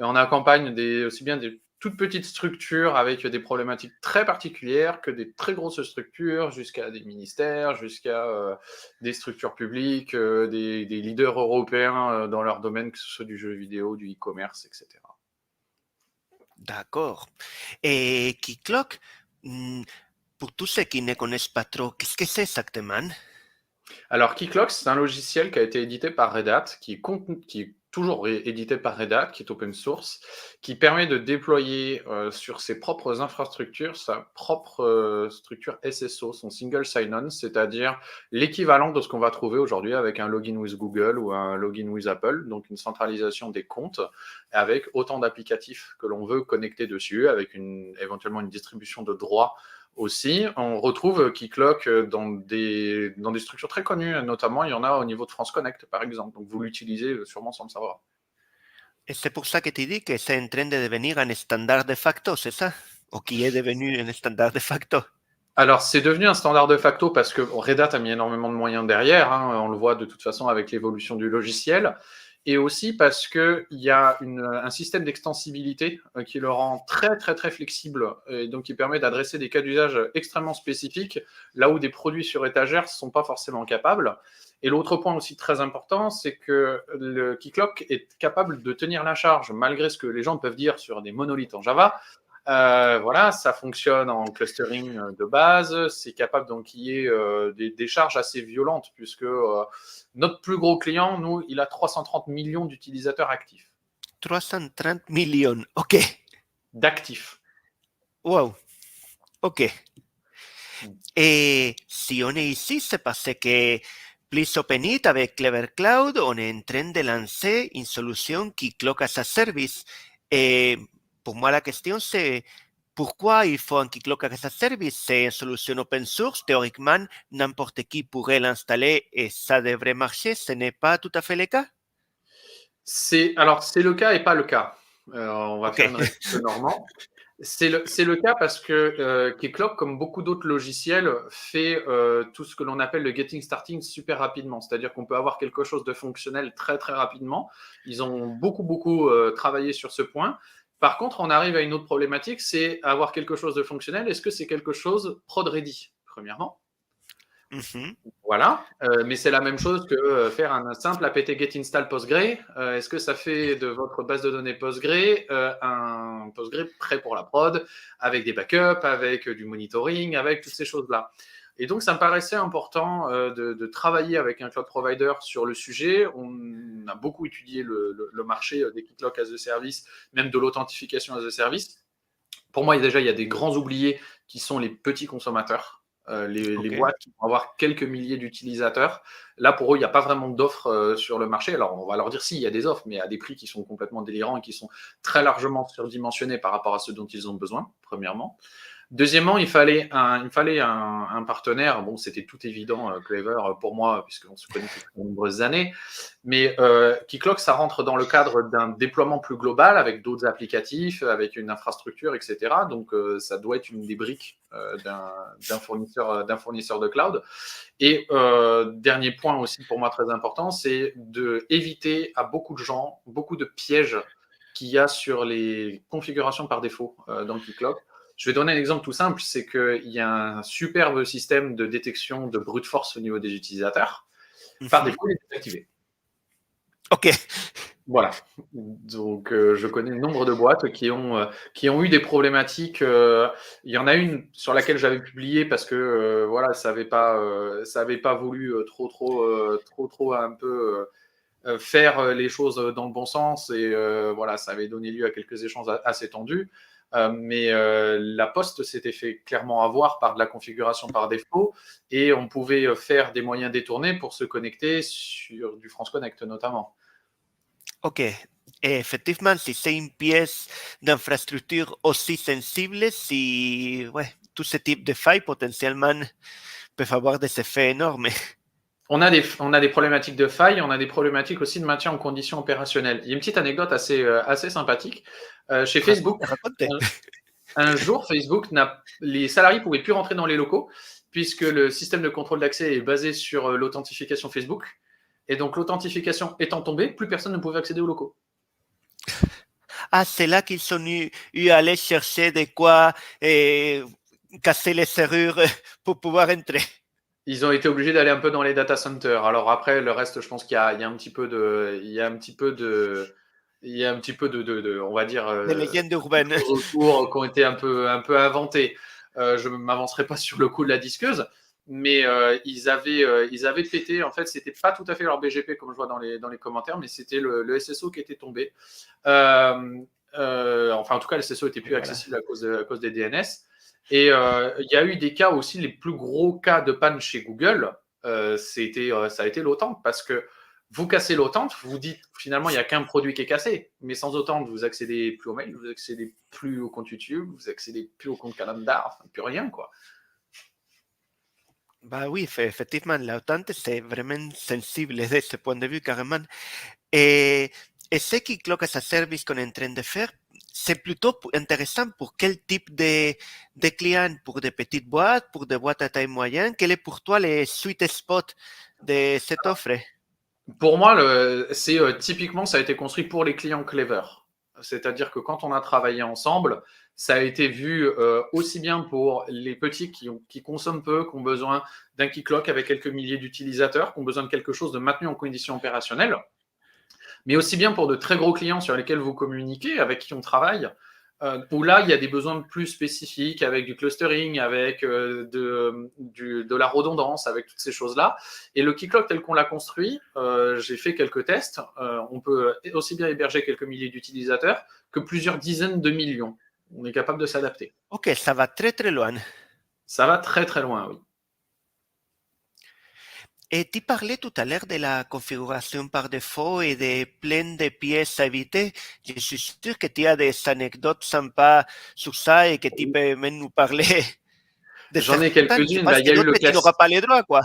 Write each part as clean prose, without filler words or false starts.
et on accompagne aussi bien des toutes petites structures avec des problématiques très particulières que des très grosses structures, jusqu'à des ministères, jusqu'à des structures publiques, des leaders européens dans leur domaine, que ce soit du jeu vidéo, du e-commerce, etc. D'accord. Et Keycloak, pour tous ceux qui ne connaissent pas trop, qu'est-ce que c'est exactement? Alors, Keycloak, c'est un logiciel qui a été édité par Red Hat, qui est toujours édité par Red Hat, qui est open source, qui permet de déployer sur ses propres infrastructures sa propre structure SSO, son single sign-on, c'est-à-dire l'équivalent de ce qu'on va trouver aujourd'hui avec un login with Google ou un login with Apple, donc une centralisation des comptes avec autant d'applicatifs que l'on veut connecter dessus, avec éventuellement une distribution de droits aussi. On retrouve Keycloak dans des structures très connues, notamment il y en a au niveau de France Connect, par exemple. Donc vous l'utilisez sûrement sans le savoir. Et c'est pour ça que tu dis que c'est en train de devenir un standard de facto, c'est ça? Ou qui est devenu un standard de facto? Alors, c'est devenu un standard de facto parce que Red Hat a mis énormément de moyens derrière. Hein, on le voit de toute façon avec l'évolution du logiciel. Et aussi parce qu'il y a un système d'extensibilité qui le rend très, très, très flexible et donc qui permet d'adresser des cas d'usage extrêmement spécifiques, là où des produits sur étagère ne sont pas forcément capables. Et l'autre point aussi très important, c'est que le Keycloak est capable de tenir la charge, malgré ce que les gens peuvent dire sur des monolithes en Java. Voilà, ça fonctionne en clustering de base. C'est capable d'enquiller des charges assez violentes, puisque notre plus gros client, nous, il a 330 millions d'utilisateurs actifs. 330 millions, ok. D'actifs. Wow, ok. Et si on est ici, c'est parce que Please Open It avec Clever Cloud, on est en train de lancer une solution qui cloque as a service. Et pour moi, la question, c'est pourquoi il faut un Keycloak as a service? C'est une solution open source. Théoriquement, n'importe qui pourrait l'installer et ça devrait marcher. Ce n'est pas tout à fait le cas? Alors, c'est le cas et pas le cas. On va faire Ok. une réponse de Normand. C'est le cas parce que Keycloak, comme beaucoup d'autres logiciels, fait tout ce que l'on appelle le getting starting super rapidement. C'est-à-dire qu'on peut avoir quelque chose de fonctionnel très très rapidement. Ils ont beaucoup travaillé sur ce point. Par contre, on arrive à une autre problématique, c'est avoir quelque chose de fonctionnel. Est-ce que c'est quelque chose prod ready, premièrement? Mhm. Voilà, mais c'est la même chose que faire un simple apt get install Postgre. Est-ce que ça fait de votre base de données Postgre un Postgre prêt pour la prod, avec des backups, avec du monitoring, avec toutes ces choses-là? Et donc, ça me paraissait important de travailler avec un cloud provider sur le sujet. On a beaucoup étudié le marché des Keycloak as a service, même de l'authentification as a service. Pour moi, déjà, il y a des grands oubliés qui sont les petits consommateurs. Les Ok. boîtes qui vont avoir quelques milliers d'utilisateurs. Là, pour eux, il n'y a pas vraiment d'offres sur le marché. Alors, on va leur dire si, il y a des offres, mais à des prix qui sont complètement délirants et qui sont très largement surdimensionnés par rapport à ce dont ils ont besoin, premièrement. Deuxièmement, il fallait un partenaire. Bon, c'était tout évident, Clever, pour moi, puisqu'on se connaît depuis de nombreuses années. Mais Keycloak, ça rentre dans le cadre d'un déploiement plus global avec d'autres applicatifs, avec une infrastructure, etc. Donc, ça doit être une des briques d'un fournisseur de cloud. Et dernier point aussi pour moi très important, c'est d'éviter à beaucoup de gens, beaucoup de pièges qu'il y a sur les configurations par défaut dans Keycloak. Je vais donner un exemple tout simple, c'est qu'il y a un superbe système de détection de brute force au niveau des utilisateurs. Par Mhm. défaut, il est désactivé. Ok. Voilà. Donc, je connais nombre de boîtes qui ont eu des problématiques. Il y en a une sur laquelle j'avais publié parce que voilà, ça avait pas voulu trop un peu faire les choses dans le bon sens et voilà, ça avait donné lieu à quelques échanges assez tendus. Mais la Poste s'était fait clairement avoir par de la configuration par défaut et on pouvait faire des moyens détournés pour se connecter sur du France Connect notamment. Ok. Effectivement, si c'est une pièce d'infrastructure aussi sensible, si ouais, tout ce type de failles potentiellement peuvent avoir des effets énormes. On a des problématiques de faille, on a des problématiques aussi de maintien en conditions opérationnelles. Il y a une petite anecdote assez sympathique. Chez Facebook, Raconte, raconte. un jour, Facebook, les salariés ne pouvaient plus rentrer dans les locaux puisque le système de contrôle d'accès est basé sur l'authentification Facebook. Et donc, l'authentification étant tombée, plus personne ne pouvait accéder aux locaux. Ah, c'est là qu'ils ont eu à aller chercher de quoi casser les serrures pour pouvoir entrer. Ils ont été obligés d'aller un peu dans les data centers. Alors après, le reste, je pense qu'il y a un petit peu de, il y a un petit peu de, il y a un petit peu on va dire, Des légendes de urbaines. choses autour qui ont été un peu inventées. Je ne m'avancerai pas sur le coup de la disqueuse, mais ils avaient pété. En fait, c'était pas tout à fait leur BGP comme je vois dans les commentaires, mais c'était le SSO qui était tombé. Euh, enfin, en tout cas, le SSO était plus Voilà. accessible à cause des DNS. Et il y a eu des cas aussi, les plus gros cas de panne chez Google, ça a été l'OTAN, parce que vous cassez l'OTAN, vous dites finalement il n'y a qu'un produit qui est cassé, mais sans OTAN, vous accédez plus aux mails, vous accédez plus au compte YouTube, vous accédez plus au compte calendar, enfin plus rien quoi. Bah oui, effectivement, la OTAN, c'est vraiment sensible de ce point de vue, carrément. Et, et ce qui Clock as a Service qu'on est en train de faire, c'est plutôt intéressant pour quel type de clients, pour des petites boîtes, pour des boîtes à taille moyenne. Quel est pour toi le sweet spot de cette offre? Pour moi, typiquement, ça a été construit pour les clients Clever. C'est-à-dire que quand on a travaillé ensemble, ça a été vu aussi bien pour les petits qui consomment peu, qui ont besoin d'un Keycloak avec quelques milliers d'utilisateurs, qui ont besoin de quelque chose de maintenu en condition opérationnelle, mais aussi bien pour de très gros clients sur lesquels vous communiquez, avec qui on travaille, où là, il y a des besoins plus spécifiques avec du clustering, avec de la redondance, avec toutes ces choses-là. Et le Keycloak tel qu'on l'a construit, j'ai fait quelques tests. On peut aussi bien héberger quelques milliers d'utilisateurs que plusieurs dizaines de millions. On est capable de s'adapter. Ok, ça va très très loin. Ça va très très loin, oui. Et tu parlais tout à l'heure de la configuration par défaut et de plein de pièces à éviter. Je suis sûr que tu as des anecdotes sympas sur ça et que tu peux même nous parler de J'en ai certaines. Je quelques-unes. pense Bah, il y que a eu le d'autres, tu n'auras classique. pas les droits, quoi.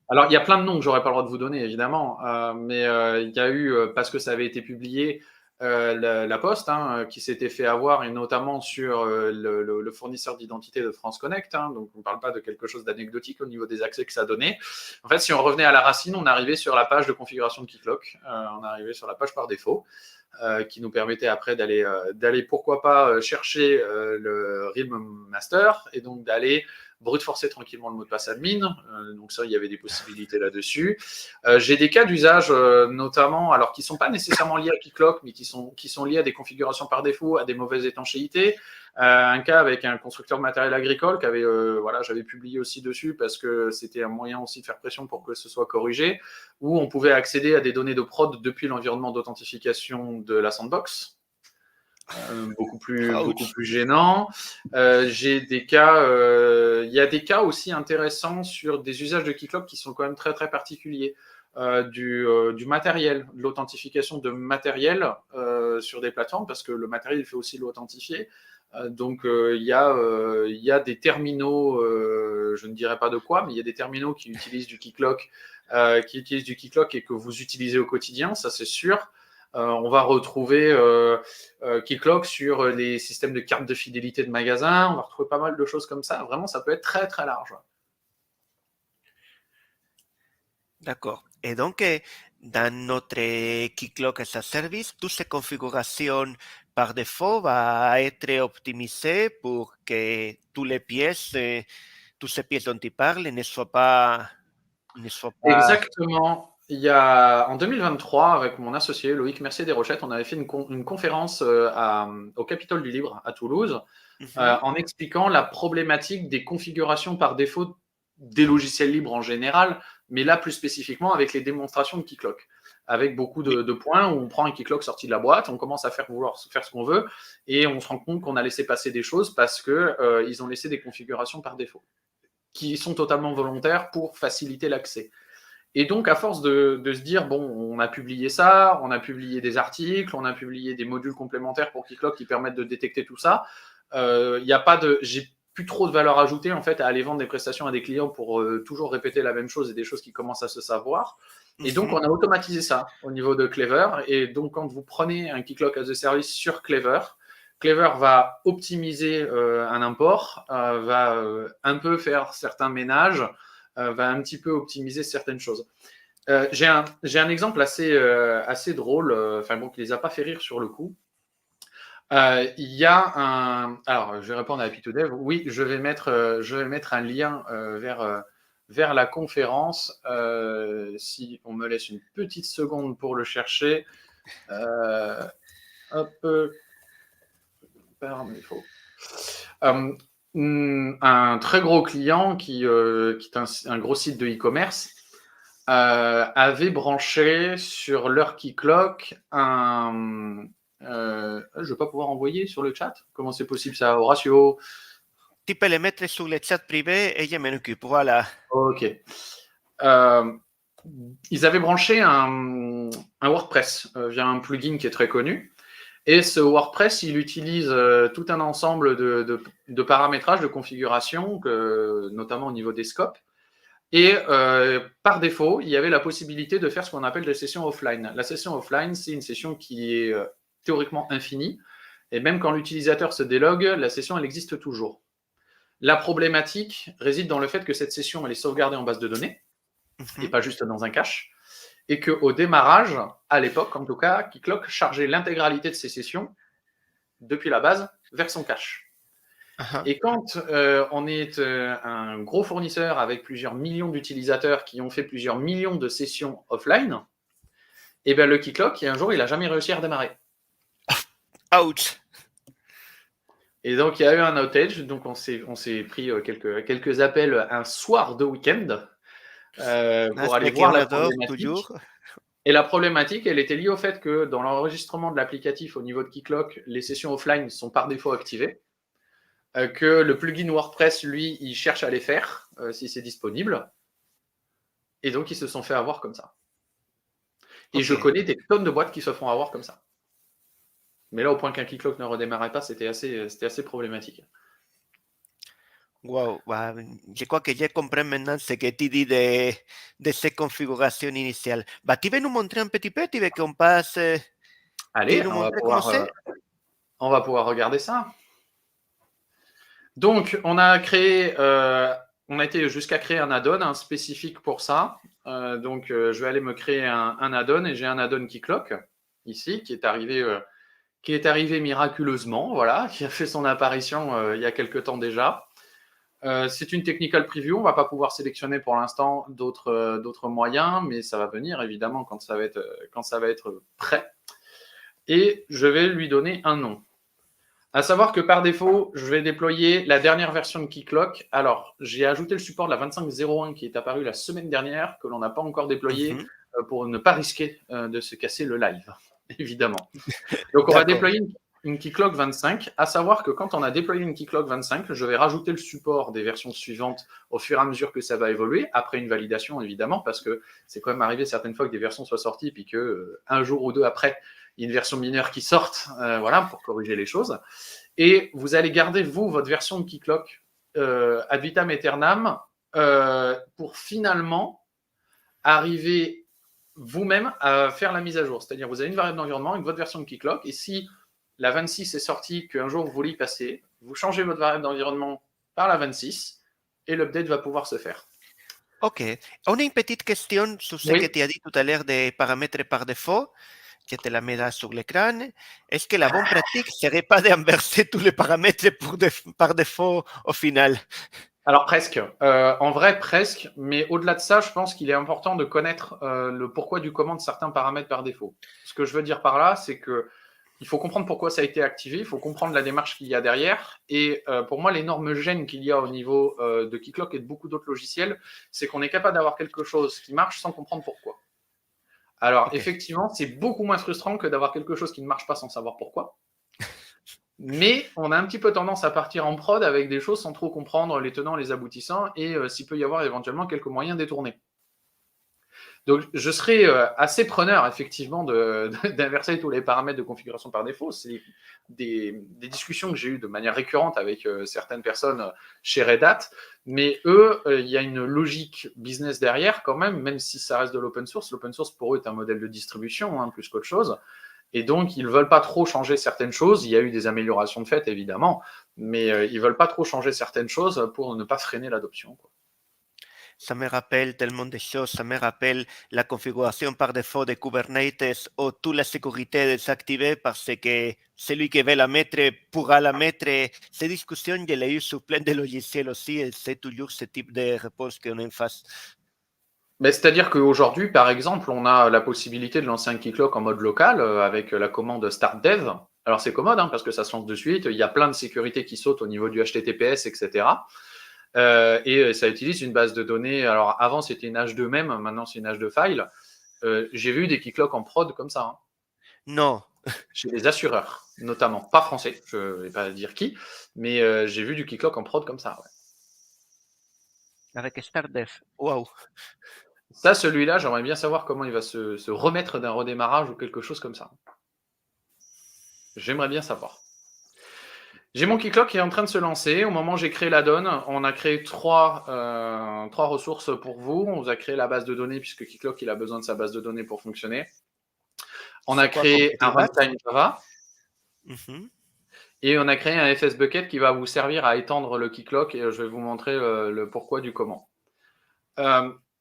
Alors, il y a plein de noms que j'aurais pas le droit de vous donner, évidemment, mais il y a eu, parce que ça avait été publié, la Poste, hein, qui s'était fait avoir, et notamment sur le fournisseur d'identité de France Connect. Hein, donc, on ne parle pas de quelque chose d'anecdotique au niveau des accès que ça donnait. En fait, si on revenait à la racine, on arrivait sur la page de configuration de Keycloak. On arrivait sur la page par défaut, qui nous permettait après d'aller pourquoi pas, chercher le Realm Master, et donc d'aller brute forcer tranquillement le mot de passe admin. Donc ça, il y avait des possibilités là-dessus. J'ai des cas d'usage, notamment, alors qui ne sont pas nécessairement liés à Keycloak, mais qui sont liés à des configurations par défaut, à des mauvaises étanchéités. Un cas avec un constructeur de matériel agricole j'avais publié aussi dessus parce que c'était un moyen aussi de faire pression pour que ce soit corrigé, où on pouvait accéder à des données de prod depuis l'environnement d'authentification de la sandbox. Beaucoup Ouch. plus gênant. J'ai des cas, il y a des cas aussi intéressants sur des usages de Keycloak qui sont quand même très très particuliers. Du matériel, de l'authentification de matériel sur des plateformes, parce que le matériel fait aussi l'authentifier. Donc il y a des terminaux, je ne dirais pas de quoi, mais il y a des terminaux qui utilisent du Keycloak, et que vous utilisez au quotidien, ça c'est sûr. On va retrouver Keycloak sur les systèmes de cartes de fidélité de magasins. On va retrouver pas mal de choses comme ça. Vraiment, ça peut être très très large. D'accord. Et donc, dans notre Keycloak as a Service, toutes ces configurations par défaut va être optimisées pour que toutes ces pièces dont tu parles ne soient pas. Exactement. En 2023, avec mon associé Loïc Mercier des Rochettes, on avait fait une conférence au Capitole du Libre à Toulouse, Mhm. en expliquant la problématique des configurations par défaut des logiciels libres en général, mais là plus spécifiquement avec les démonstrations de Keycloak, avec beaucoup Oui. de points où on prend un Keycloak sorti de la boîte, on commence à vouloir faire ce qu'on veut, et on se rend compte qu'on a laissé passer des choses parce qu'ils ont laissé des configurations par défaut, qui sont totalement volontaires pour faciliter l'accès. Et donc, à force de se dire, bon, on a publié ça, on a publié des articles, on a publié des modules complémentaires pour Keycloak qui permettent de détecter tout ça, j'ai plus trop de valeur ajoutée en fait à aller vendre des prestations à des clients pour toujours répéter la même chose et des choses qui commencent à se savoir. Et donc, on Mhm. a automatisé ça au niveau de Clever. Et donc, quand vous prenez un Keycloak as a service sur Clever, Clever va optimiser un import, va un peu faire certains ménages, va un petit peu optimiser certaines choses. J'ai un exemple assez drôle, qui les a pas fait rire sur le coup. Il y a un. Alors, je vais répondre à Happy2Dev. Oui, je vais mettre un lien vers la conférence. Si on me laisse une petite seconde pour le chercher. Hop. Pardon, il faut. Un très gros client qui est un gros site de e-commerce avait branché sur leur Keycloak un. Je ne vais pas pouvoir envoyer sur le chat. Comment c'est possible ça, Horacio? Tu peux les mettre sur le chat privé et je m'en occupe. Voilà. Ok. Ils avaient branché un WordPress via un plugin qui est très connu. Et ce WordPress, il utilise tout un ensemble de paramétrages, de configuration, notamment au niveau des scopes. Et par défaut, il y avait la possibilité de faire ce qu'on appelle des sessions offline. La session offline, c'est une session qui est théoriquement infinie. Et même quand l'utilisateur se délogue, la session, elle existe toujours. La problématique réside dans le fait que cette session, elle est sauvegardée en base de données, et pas juste dans un cache. Et qu'au démarrage, à l'époque en tout cas, Keycloak chargeait l'intégralité de ses sessions depuis la base vers son cache. Et quand on est un gros fournisseur avec plusieurs millions d'utilisateurs qui ont fait plusieurs millions de sessions offline, et bien le Keycloak, un jour, il n'a jamais réussi à redémarrer. Ouch. Et donc, il y a eu un outage. Donc, on s'est pris quelques appels un soir de week-end pour aller voir la problématique. Et la problématique, elle était liée au fait que dans l'enregistrement de l'applicatif au niveau de Keycloak, les sessions offline sont par défaut activées. Que le plugin WordPress, lui, il cherche à les faire si c'est disponible. Et donc, ils se sont fait avoir comme ça. Et je connais des tonnes de boîtes qui se font avoir comme ça. Mais là, au point qu'un Keycloak ne redémarrait pas, c'était assez problématique. Wow, je crois que j'ai compris maintenant ce que tu dis de ces configurations initiales. Bah, tu veux nous montrer un petit peu, tu veux qu'on passe. Allez, on va pouvoir regarder ça. Donc, on a été jusqu'à créer un add-on spécifique pour ça. Donc, je vais aller me créer un add-on et j'ai un add-on Keycloak ici qui est arrivé miraculeusement, voilà, qui a fait son apparition il y a quelques temps déjà. C'est une technical preview, on ne va pas pouvoir sélectionner pour l'instant d'autres moyens, mais ça va venir évidemment quand ça va être prêt. Et je vais lui donner un nom. À savoir que par défaut, je vais déployer la dernière version de Keycloak. Alors, j'ai ajouté le support de la 25.01 qui est apparu la semaine dernière, que l'on n'a pas encore déployé pour ne pas risquer de se casser le live, évidemment. Donc, on va déployer une Keycloak 25, à savoir que quand on a déployé une Keycloak 25, je vais rajouter le support des versions suivantes au fur et à mesure que ça va évoluer, après une validation évidemment, parce que c'est quand même arrivé certaines fois que des versions soient sorties, puis qu'un jour ou deux après, il y a une version mineure qui sorte, voilà, pour corriger les choses. Et vous allez garder, vous, votre version de Keycloak ad vitam aeternam pour finalement arriver vous-même à faire la mise à jour. C'est-à-dire, vous avez une variable d'environnement avec votre version de Keycloak, et si la 26 est sortie, qu'un jour vous voulez y passer, vous changez votre variable d'environnement par la 26 et l'update va pouvoir se faire. Ok. On a une petite question sur ce que tu as dit tout à l'heure des paramètres par défaut. Je te la mets là sur l'écran. Est-ce que la bonne pratique ne serait pas d'inverser tous les paramètres par défaut au final? Alors presque. En vrai, presque. Mais au-delà de ça, je pense qu'il est important de connaître le pourquoi du comment de certains paramètres par défaut. Ce que je veux dire par là, c'est que il faut comprendre pourquoi ça a été activé, il faut comprendre la démarche qu'il y a derrière. Et pour moi, l'énorme gêne qu'il y a au niveau de Keycloak et de beaucoup d'autres logiciels, c'est qu'on est capable d'avoir quelque chose qui marche sans comprendre pourquoi. Alors, effectivement, c'est beaucoup moins frustrant que d'avoir quelque chose qui ne marche pas sans savoir pourquoi. Mais on a un petit peu tendance à partir en prod avec des choses sans trop comprendre les tenants, les aboutissants et s'il peut y avoir éventuellement quelques moyens détournés. Donc, je serais assez preneur, effectivement, d'inverser tous les paramètres de configuration par défaut. C'est des discussions que j'ai eues de manière récurrente avec certaines personnes chez Red Hat. Mais eux, il y a une logique business derrière quand même si ça reste de l'open source. L'open source, pour eux, est un modèle de distribution plus qu'autre chose. Et donc, ils ne veulent pas trop changer certaines choses. Il y a eu des améliorations de fait, évidemment. Mais ils ne veulent pas trop changer certaines choses pour ne pas freiner l'adoption, quoi. Ça me rappelle tellement de choses. Ça me rappelle la configuration par défaut de Kubernetes où toute la sécurité est désactivée parce que celui qui veut la mettre pourra la mettre. Ces discussions, je l'ai eu sur plein de logiciels aussi et c'est toujours ce type de réponse qu'on a en face. Mais c'est-à-dire qu'aujourd'hui, par exemple, on a la possibilité de lancer un Keycloak en mode local avec la commande start dev. Alors c'est commode parce que ça se lance de suite. Il y a plein de sécurités qui sautent au niveau du HTTPS, etc. Et ça utilise une base de données. Alors avant c'était une H2 même, maintenant c'est une H2 file. J'ai vu des Keycloak en prod comme ça. Non. Chez les assureurs, notamment. Pas français, je ne vais pas dire qui, mais j'ai vu du Keycloak en prod comme ça. Ouais. Avec StarDev. Wow. Ça, celui-là, j'aimerais bien savoir comment il va se remettre d'un redémarrage ou quelque chose comme ça. J'aimerais bien savoir. J'ai mon Keycloak qui est en train de se lancer. Au moment où j'ai créé la donne, on a créé trois ressources pour vous. On vous a créé la base de données puisque Keycloak il a besoin de sa base de données pour fonctionner. On a créé un runtime Java. Et on a créé un FS Bucket qui va vous servir à étendre le Keycloak et je vais vous montrer le pourquoi du comment.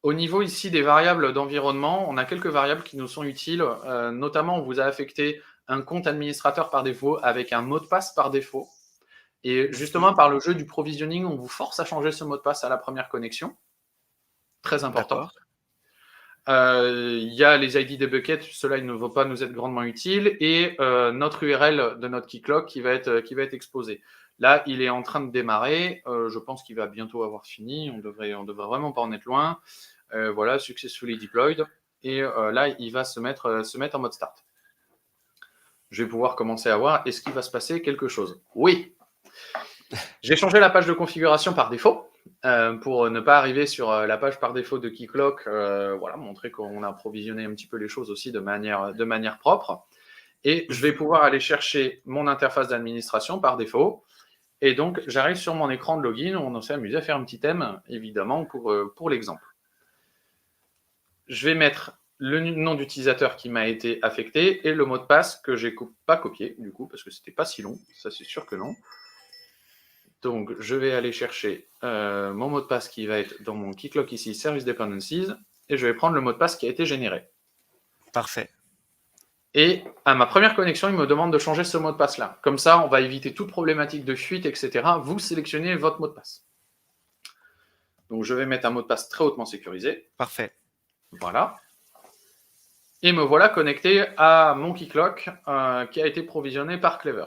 Au niveau ici des variables d'environnement, on a quelques variables qui nous sont utiles. Notamment, on vous a affecté un compte administrateur par défaut avec un mot de passe par défaut. Et justement, par le jeu du provisioning, on vous force à changer ce mot de passe à la première connexion. Très important. Il y a les ID des buckets, cela il ne va pas nous être grandement utile, et notre URL de notre Keycloak qui va être exposé. Là, il est en train de démarrer. Je pense qu'il va bientôt avoir fini. On devrait vraiment pas en être loin. Voilà, successfully deployed. Et là, il va se mettre en mode start. Je vais pouvoir commencer à voir, est-ce qu'il va se passer quelque chose? Oui. J'ai changé la page de configuration par défaut. Pour ne pas arriver sur la page par défaut de Keycloak, voilà, montrer qu'on a provisionné un petit peu les choses aussi de manière propre. Et je vais pouvoir aller chercher mon interface d'administration par défaut. Et donc, j'arrive sur mon écran de login. On s'est amusé à faire un petit thème, évidemment, pour l'exemple. Je vais mettre le nom d'utilisateur qui m'a été affecté et le mot de passe que je n'ai pas copié, du coup, parce que ce n'était pas si long. Ça, c'est sûr que non. Donc, je vais aller chercher mon mot de passe qui va être dans mon Keycloak ici, Service Dependencies, et je vais prendre le mot de passe qui a été généré. Parfait. Et à ma première connexion, il me demande de changer ce mot de passe-là. Comme ça, on va éviter toute problématique de fuite, etc. Vous sélectionnez votre mot de passe. Donc, je vais mettre un mot de passe très hautement sécurisé. Parfait. Voilà. Et me voilà connecté à mon Keycloak qui a été provisionné par Clever.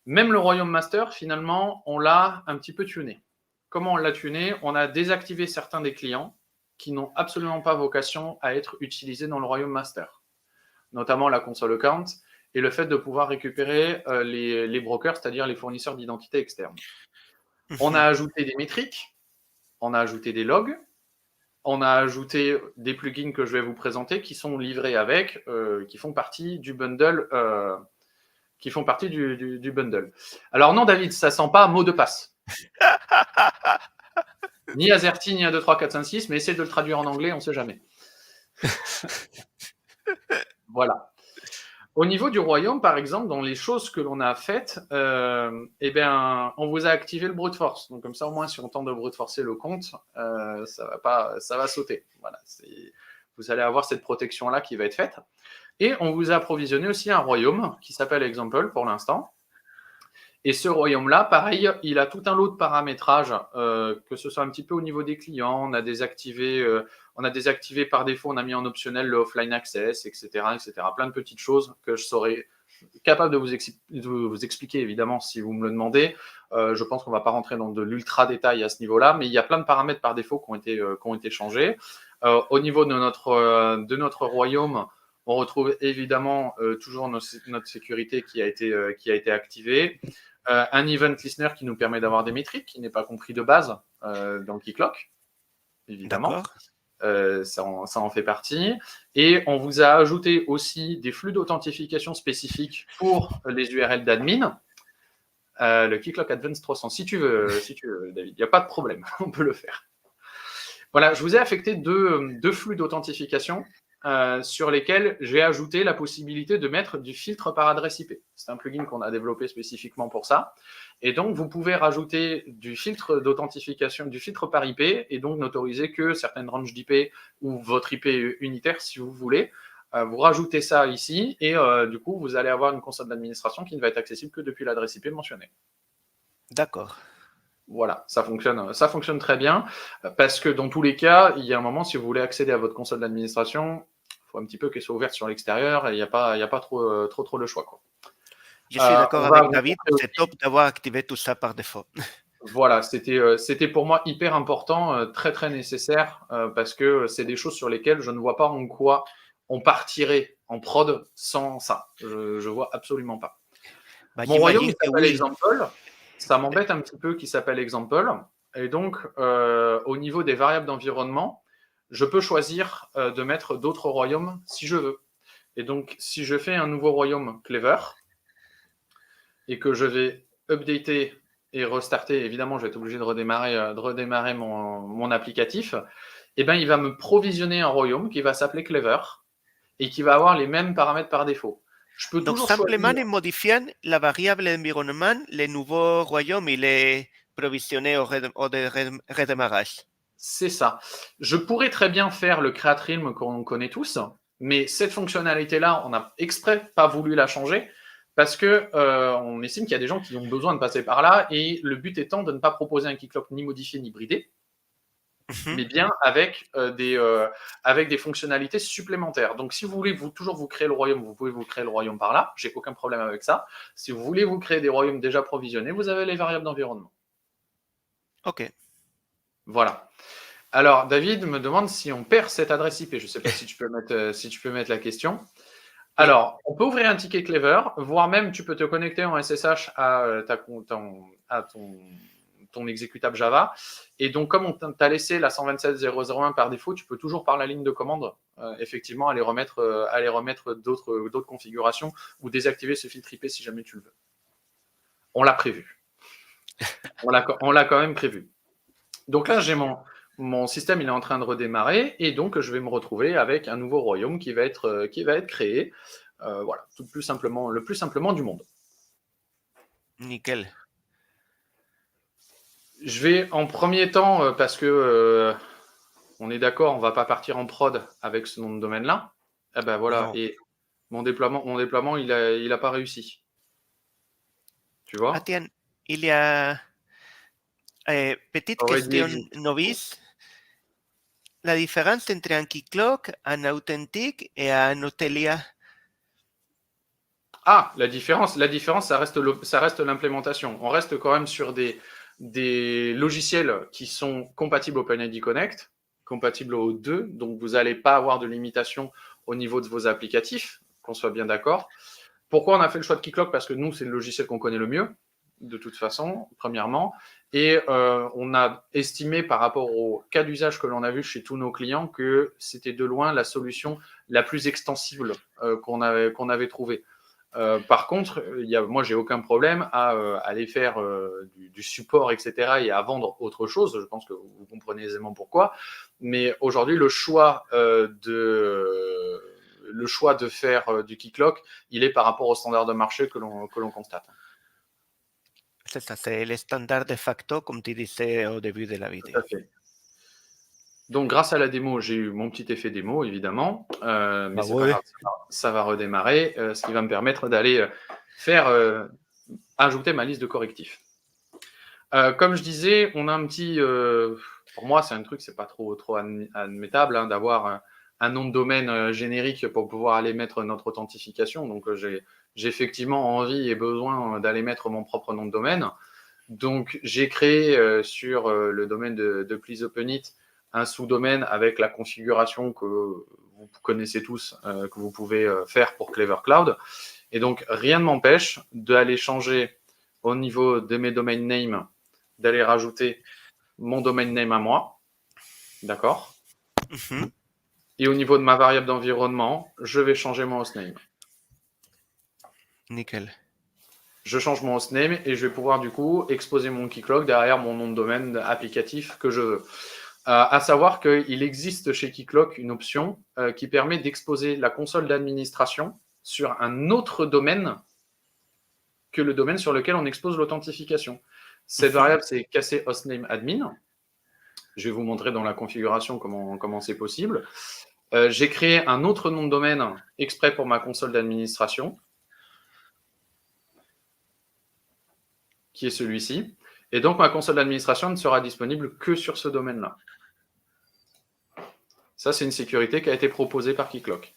Même le Royaume Master, finalement, on l'a un petit peu tuné. Comment on l'a tuné? On a désactivé certains des clients qui n'ont absolument pas vocation à être utilisés dans le Royaume Master, notamment la console account et le fait de pouvoir récupérer les brokers, c'est-à-dire les fournisseurs d'identité externes. On a ajouté des métriques, on a ajouté des logs, on a ajouté des plugins que je vais vous présenter qui sont livrés avec, qui font partie du bundle bundle. Alors non, David, ça sent pas mot de passe. Ni AZERTY, ni 1, 2, 3, 4, 5, 6, mais essaye de le traduire en anglais, on ne sait jamais. Voilà. Au niveau du royaume, par exemple, dans les choses que l'on a faites, eh bien, on vous a activé le brute force. Donc comme ça, au moins, si on tente de brute forcer le compte, ça va sauter. Voilà, vous allez avoir cette protection-là qui va être faite. Et on vous a approvisionné aussi un royaume qui s'appelle Example pour l'instant. Et ce royaume-là, pareil, il a tout un lot de paramétrages, que ce soit un petit peu au niveau des clients, on a désactivé par défaut, on a mis en optionnel le offline access, etc., etc. Plein de petites choses que je serais capable de vous expliquer, évidemment, si vous me le demandez. Je pense qu'on ne va pas rentrer dans de l'ultra détail à ce niveau-là, mais il y a plein de paramètres par défaut qui ont été changés. Au niveau de notre royaume, on retrouve évidemment toujours notre sécurité qui a été activée. Un event listener qui nous permet d'avoir des métriques, qui n'est pas compris de base dans le Keycloak, évidemment. Ça en fait partie. Et on vous a ajouté aussi des flux d'authentification spécifiques pour les URL d'admin. Le Keycloak Advanced 300, si tu veux, David, il n'y a pas de problème, on peut le faire. Voilà, je vous ai affecté deux flux d'authentification. sur lesquels j'ai ajouté la possibilité de mettre du filtre par adresse IP. C'est un plugin qu'on a développé spécifiquement pour ça. Et donc, vous pouvez rajouter du filtre d'authentification, du filtre par IP, et donc n'autoriser que certaines ranges d'IP ou votre IP unitaire si vous voulez. Vous rajoutez ça ici, et du coup, vous allez avoir une console d'administration qui ne va être accessible que depuis l'adresse IP mentionnée. D'accord. Voilà, ça fonctionne très bien, parce que dans tous les cas, il y a un moment, si vous voulez accéder à votre console d'administration, il faut un petit peu qu'elle soit ouverte sur l'extérieur, et il n'y a pas trop le choix, quoi. Je suis d'accord On va avec vous David, montrer c'est aussi. top d'avoir activé tout ça par défaut. Voilà, c'était pour moi hyper important, très très nécessaire, parce que c'est des choses sur lesquelles je ne vois pas en quoi on partirait en prod sans ça. Je vois absolument pas. Bah, Mon royaume, j'imagine il que s'appelle oui. Example. Ça m'embête un petit peu qu'il s'appelle Example. Et donc, au niveau des variables d'environnement, je peux choisir de mettre d'autres royaumes si je veux. Et donc, si je fais un nouveau royaume Clever et que je vais updater et restarter, évidemment, je vais être obligé de redémarrer mon applicatif, et ben, il va me provisionner un royaume qui va s'appeler Clever et qui va avoir les mêmes paramètres par défaut. Je peux Donc, toujours simplement choisir. en modifiant la variable d'environnement, le nouveau royaume, il est provisionné au redémarrage. C'est ça. Je pourrais très bien faire le create realm qu'on connaît tous, mais cette fonctionnalité-là, on n'a exprès pas voulu la changer parce que on estime qu'il y a des gens qui ont besoin de passer par là, et le but étant de ne pas proposer un keycloak ni modifié ni bridé, mais bien avec des fonctionnalités supplémentaires. Donc, si vous voulez toujours vous créer le royaume, vous pouvez vous créer le royaume par là. J'ai aucun problème avec ça. Si vous voulez vous créer des royaumes déjà provisionnés, vous avez les variables d'environnement. OK. Voilà. Alors, David me demande si on perd cette adresse IP. Je ne sais pas si tu peux mettre la question. Oui. Alors, on peut ouvrir un ticket Clever, voire même tu peux te connecter en SSH à ton exécutable Java. Et donc, comme on t'a laissé la 127.0.0.1 par défaut, tu peux toujours par la ligne de commande, effectivement, aller remettre d'autres configurations ou désactiver ce filtre IP si jamais tu le veux. On l'a prévu. On l'a quand même prévu. Donc là, j'ai mon système, il est en train de redémarrer, et donc je vais me retrouver avec un nouveau royaume qui va être créé. Voilà, le plus simplement du monde. Nickel. Je vais en premier temps, parce que on est d'accord, on ne va pas partir en prod avec ce nom de domaine-là. Eh ben voilà, Non. et mon déploiement, il a pas réussi. Tu Ah, vois? tiens, il y a petite Already question exit. novice. La différence entre un keycloak, un authentique et un Otelia. Ah, la différence, ça reste l'implémentation. On reste quand même sur des logiciels qui sont compatibles OpenID Connect, compatibles aux deux, donc vous n'allez pas avoir de limitation au niveau de vos applicatifs, qu'on soit bien d'accord. Pourquoi on a fait le choix de Keycloak? Parce que nous, c'est le logiciel qu'on connaît le mieux, de toute façon, premièrement. Et on a estimé, par rapport au cas d'usage que l'on a vu chez tous nos clients, que c'était de loin la solution la plus extensible qu'on avait trouvée. Par contre, moi, j'ai aucun problème à aller faire du support, etc., et à vendre autre chose. Je pense que vous comprenez aisément pourquoi. Mais aujourd'hui, le choix de faire du keycloak, il est par rapport aux standards de marché que l'on constate. C'est ça, c'est le standard de facto, comme tu disais au début de la Tout vidéo. à fait. Donc, grâce à la démo, j'ai eu mon petit effet démo, évidemment, mais c'est pas grave, ça va redémarrer, ce qui va me permettre d'aller ajouter ma liste de correctifs. Comme je disais, on a un petit. Pour moi, c'est un truc, c'est pas trop admettable d'avoir un nom de domaine générique pour pouvoir aller mettre notre authentification. Donc, j'ai effectivement envie et besoin d'aller mettre mon propre nom de domaine. Donc, j'ai créé sur le domaine de Please Open It un sous-domaine avec la configuration que vous connaissez tous, que vous pouvez faire pour Clever Cloud. Et donc, rien ne m'empêche d'aller changer au niveau de mes domain names, d'aller rajouter mon domain name à moi. D'accord? Et au niveau de ma variable d'environnement, je vais changer mon hostname. Nickel. Je change mon hostname et je vais pouvoir du coup exposer mon keycloak derrière mon nom de domaine applicatif que je veux. À savoir qu'il existe chez Keycloak une option qui permet d'exposer la console d'administration sur un autre domaine que le domaine sur lequel on expose l'authentification. Cette variable, c'est casser hostname admin. Je vais vous montrer dans la configuration comment c'est possible. J'ai créé un autre nom de domaine exprès pour ma console d'administration, qui est celui-ci. Et donc, ma console d'administration ne sera disponible que sur ce domaine-là. Ça, c'est une sécurité qui a été proposée par Keycloak.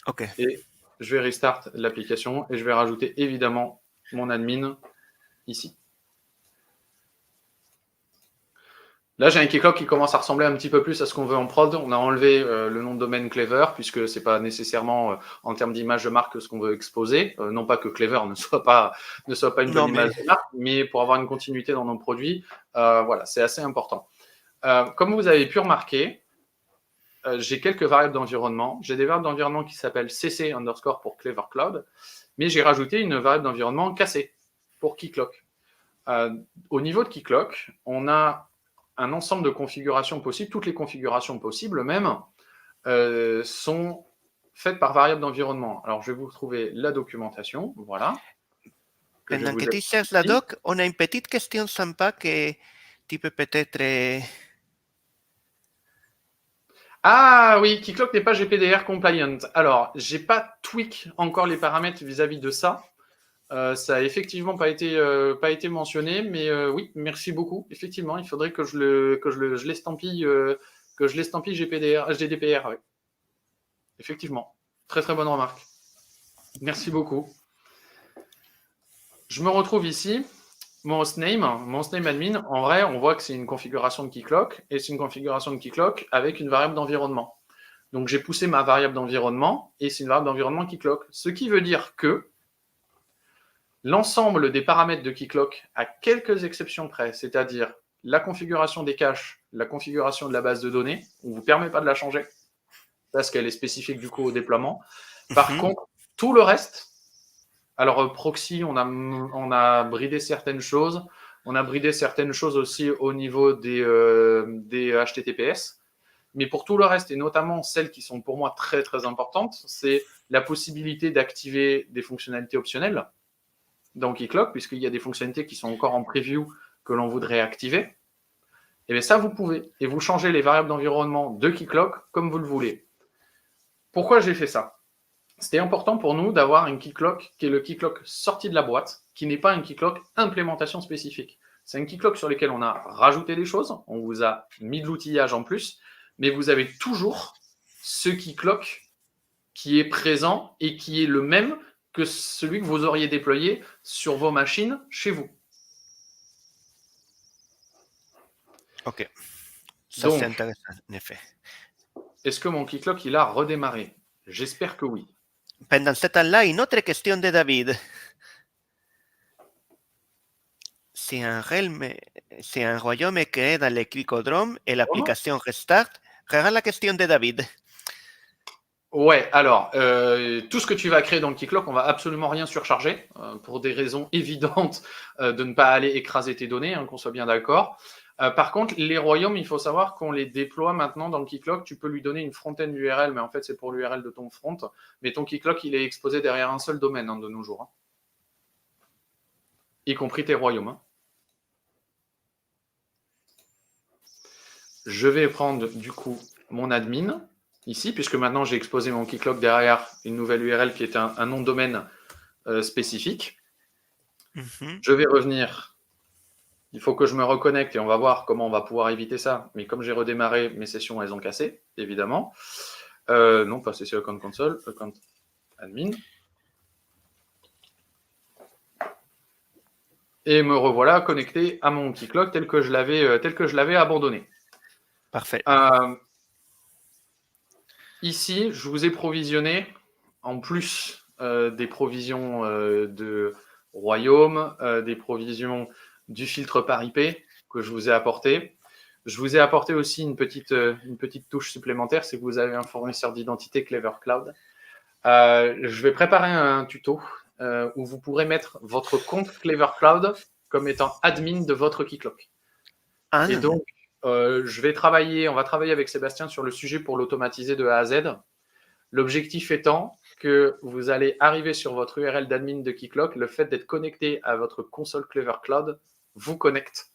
OK. Et je vais restart l'application et je vais rajouter évidemment mon admin ici. Là, j'ai un Keycloak qui commence à ressembler un petit peu plus à ce qu'on veut en prod. On a enlevé le nom de domaine Clever, puisque ce n'est pas nécessairement en termes d'image de marque ce qu'on veut exposer. Non pas que Clever ne soit pas une bonne image de marque, mais pour avoir une continuité dans nos produits, voilà, c'est assez important. Comme vous avez pu remarquer, j'ai quelques variables d'environnement. J'ai des variables d'environnement qui s'appellent cc _ pour Clever Cloud, mais j'ai rajouté une variable d'environnement cassée pour Keycloak. Au niveau de Keycloak, on a un ensemble de configurations possibles. Toutes les configurations possibles même sont faites par variable d'environnement. Alors, je vais vous retrouver la documentation. Voilà. Pendant que tu cherches la doc, on a une petite question sympa que tu peux peut-être... Ah oui, Keycloak n'est pas GPDR compliant. Alors, j'ai pas tweak encore les paramètres vis-à-vis de ça. Ça a effectivement pas été mentionné, mais oui, merci beaucoup. Effectivement, il faudrait que je l'estampille GDPR. Ouais. Effectivement, très très bonne remarque. Merci beaucoup. Je me retrouve ici. Mon hostname admin, en vrai, on voit que c'est une configuration de Keycloak et c'est une configuration de Keycloak avec une variable d'environnement. Donc, j'ai poussé ma variable d'environnement et c'est une variable d'environnement Keycloak. Ce qui veut dire que l'ensemble des paramètres de Keycloak, à quelques exceptions près, c'est-à-dire la configuration des caches, la configuration de la base de données, on ne vous permet pas de la changer parce qu'elle est spécifique du coup au déploiement. Par contre, tout le reste, alors proxy, on a bridé certaines choses. On a bridé certaines choses aussi au niveau des HTTPS. Mais pour tout le reste, et notamment celles qui sont pour moi très très importantes, c'est la possibilité d'activer des fonctionnalités optionnelles dans Keycloak, puisqu'il y a des fonctionnalités qui sont encore en preview que l'on voudrait activer. Et bien ça, vous pouvez. Et vous changez les variables d'environnement de Keycloak comme vous le voulez. Pourquoi j'ai fait ça ? C'était important pour nous d'avoir un Keycloak qui est le Keycloak sorti de la boîte, qui n'est pas un Keycloak implémentation spécifique. C'est un Keycloak sur lequel on a rajouté des choses, on vous a mis de l'outillage en plus, mais vous avez toujours ce Keycloak qui est présent et qui est le même que celui que vous auriez déployé sur vos machines chez vous. Ok, ça c'est intéressant, en effet. Est-ce que mon Keycloak, il a redémarré ? J'espère que oui. Pendant ce temps-là, une autre question de David. Si un royaume est créé dans le Clicodrome et l'application Restart, regarde la question de David. Ouais, alors, tout ce que tu vas créer dans le Keycloak, on va absolument rien surcharger, pour des raisons évidentes de ne pas aller écraser tes données, qu'on soit bien d'accord. Par contre, les royaumes, il faut savoir qu'on les déploie maintenant dans le Keycloak. Tu peux lui donner une front-end URL, mais en fait, c'est pour l'URL de ton front. Mais ton Keycloak, il est exposé derrière un seul domaine de nos jours, y compris tes royaumes. Je vais prendre du coup mon admin ici, puisque maintenant j'ai exposé mon Keycloak derrière une nouvelle URL qui est un nom de domaine spécifique. Je vais revenir. Il faut que je me reconnecte et on va voir comment on va pouvoir éviter ça. Mais comme j'ai redémarré, mes sessions, elles ont cassé, évidemment. Non, pas session account console, account admin. Et me revoilà connecté à mon Keycloak tel que je l'avais abandonné. Parfait. Ici, je vous ai provisionné, en plus des provisions de royaume, des provisions du filtre par IP que je vous ai apporté. Je vous ai apporté aussi une petite touche supplémentaire, c'est que vous avez un fournisseur d'identité Clever Cloud. Je vais préparer un tuto où vous pourrez mettre votre compte Clever Cloud comme étant admin de votre Keycloak. Et donc, on va travailler avec Sébastien sur le sujet pour l'automatiser de A à Z. L'objectif étant que vous allez arriver sur votre URL d'admin de Keycloak, le fait d'être connecté à votre console Clever Cloud vous connecte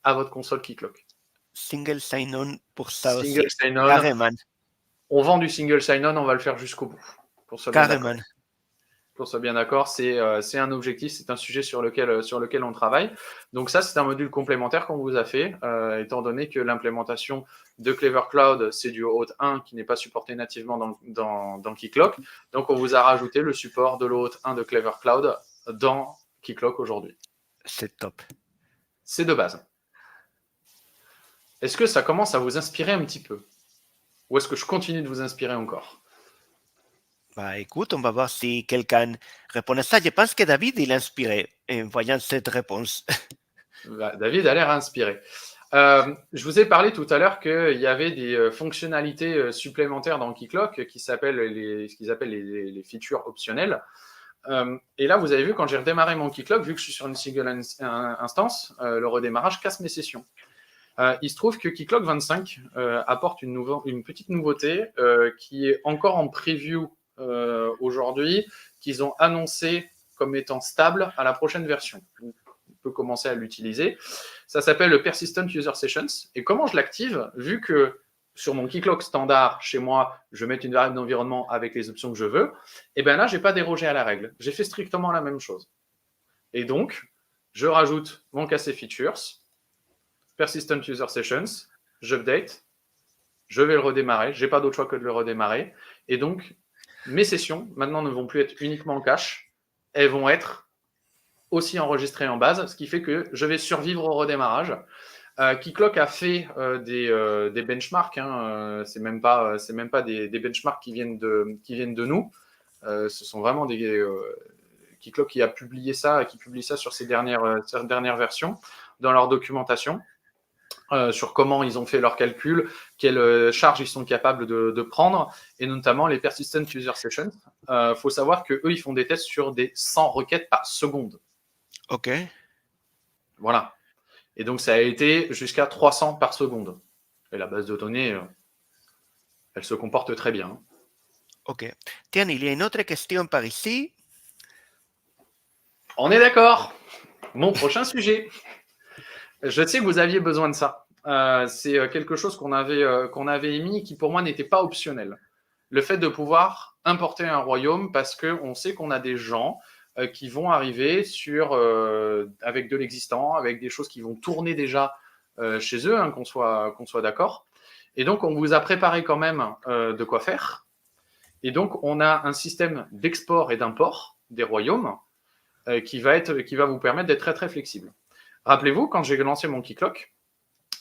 à votre console Keycloak. Single sign-on pour ça Single aussi. sign-on. Carrément. On vend du single sign-on, on va le faire jusqu'au bout. Pour ça, Carrément. Qu'on soit bien d'accord, c'est un objectif, c'est un sujet sur lequel on travaille. Donc ça, c'est un module complémentaire qu'on vous a fait, étant donné que l'implémentation de Clever Cloud, c'est du Auth 1 qui n'est pas supporté nativement dans Keycloak. Donc on vous a rajouté le support de l'Auth 1 de Clever Cloud dans Keycloak aujourd'hui. C'est top. C'est de base. Est-ce que ça commence à vous inspirer un petit peu? Ou est-ce que je continue de vous inspirer encore? Bah, écoute, on va voir si quelqu'un répond à ça. Je pense que David, il est inspiré en voyant cette réponse. David a l'air inspiré. Je vous ai parlé tout à l'heure qu'il y avait des fonctionnalités supplémentaires dans Keycloak qui s'appellent ce qu'ils appellent les features optionnelles. Et là, vous avez vu, quand j'ai redémarré mon Keycloak, vu que je suis sur une single instance, le redémarrage casse mes sessions. Il se trouve que Keycloak 25 apporte une petite nouveauté qui est encore en preview aujourd'hui, qu'ils ont annoncé comme étant stable à la prochaine version. On peut commencer à l'utiliser. Ça s'appelle le Persistent User Sessions. Et comment je l'active, vu que sur mon Keycloak standard, chez moi, je mets une variable d'environnement avec les options que je veux, et bien là, je n'ai pas dérogé à la règle. J'ai fait strictement la même chose. Et donc, je rajoute mon KC Features, Persistent User Sessions, j'update, je vais le redémarrer, je n'ai pas d'autre choix que de le redémarrer. Et donc, mes sessions, maintenant, ne vont plus être uniquement en cache, elles vont être aussi enregistrées en base, ce qui fait que je vais survivre au redémarrage. Keycloak a fait des benchmarks, hein, c'est même pas des benchmarks qui viennent de nous. Ce sont vraiment Keycloak qui a publié ça, qui publie ça sur ses dernières versions dans leur documentation. Sur comment ils ont fait leurs calculs, quelles charges ils sont capables de prendre, et notamment les Persistent User Sessions. Faut savoir qu'eux, ils font des tests sur des 100 requêtes par seconde. OK. Voilà. Et donc, ça a été jusqu'à 300 par seconde. Et la base de données, elle se comporte très bien. OK. Tiens, il y a une autre question par ici. On est d'accord. Mon prochain sujet. Je sais que vous aviez besoin de ça. C'est quelque chose qu'on avait émis et qui, pour moi, n'était pas optionnel. Le fait de pouvoir importer un royaume, parce qu'on sait qu'on a des gens qui vont arriver avec de l'existant, avec des choses qui vont tourner déjà chez eux, hein, qu'on soit d'accord. Et donc, on vous a préparé quand même de quoi faire. Et donc, on a un système d'export et d'import des royaumes qui va vous permettre d'être très, très flexible. Rappelez-vous, quand j'ai lancé mon Keycloak,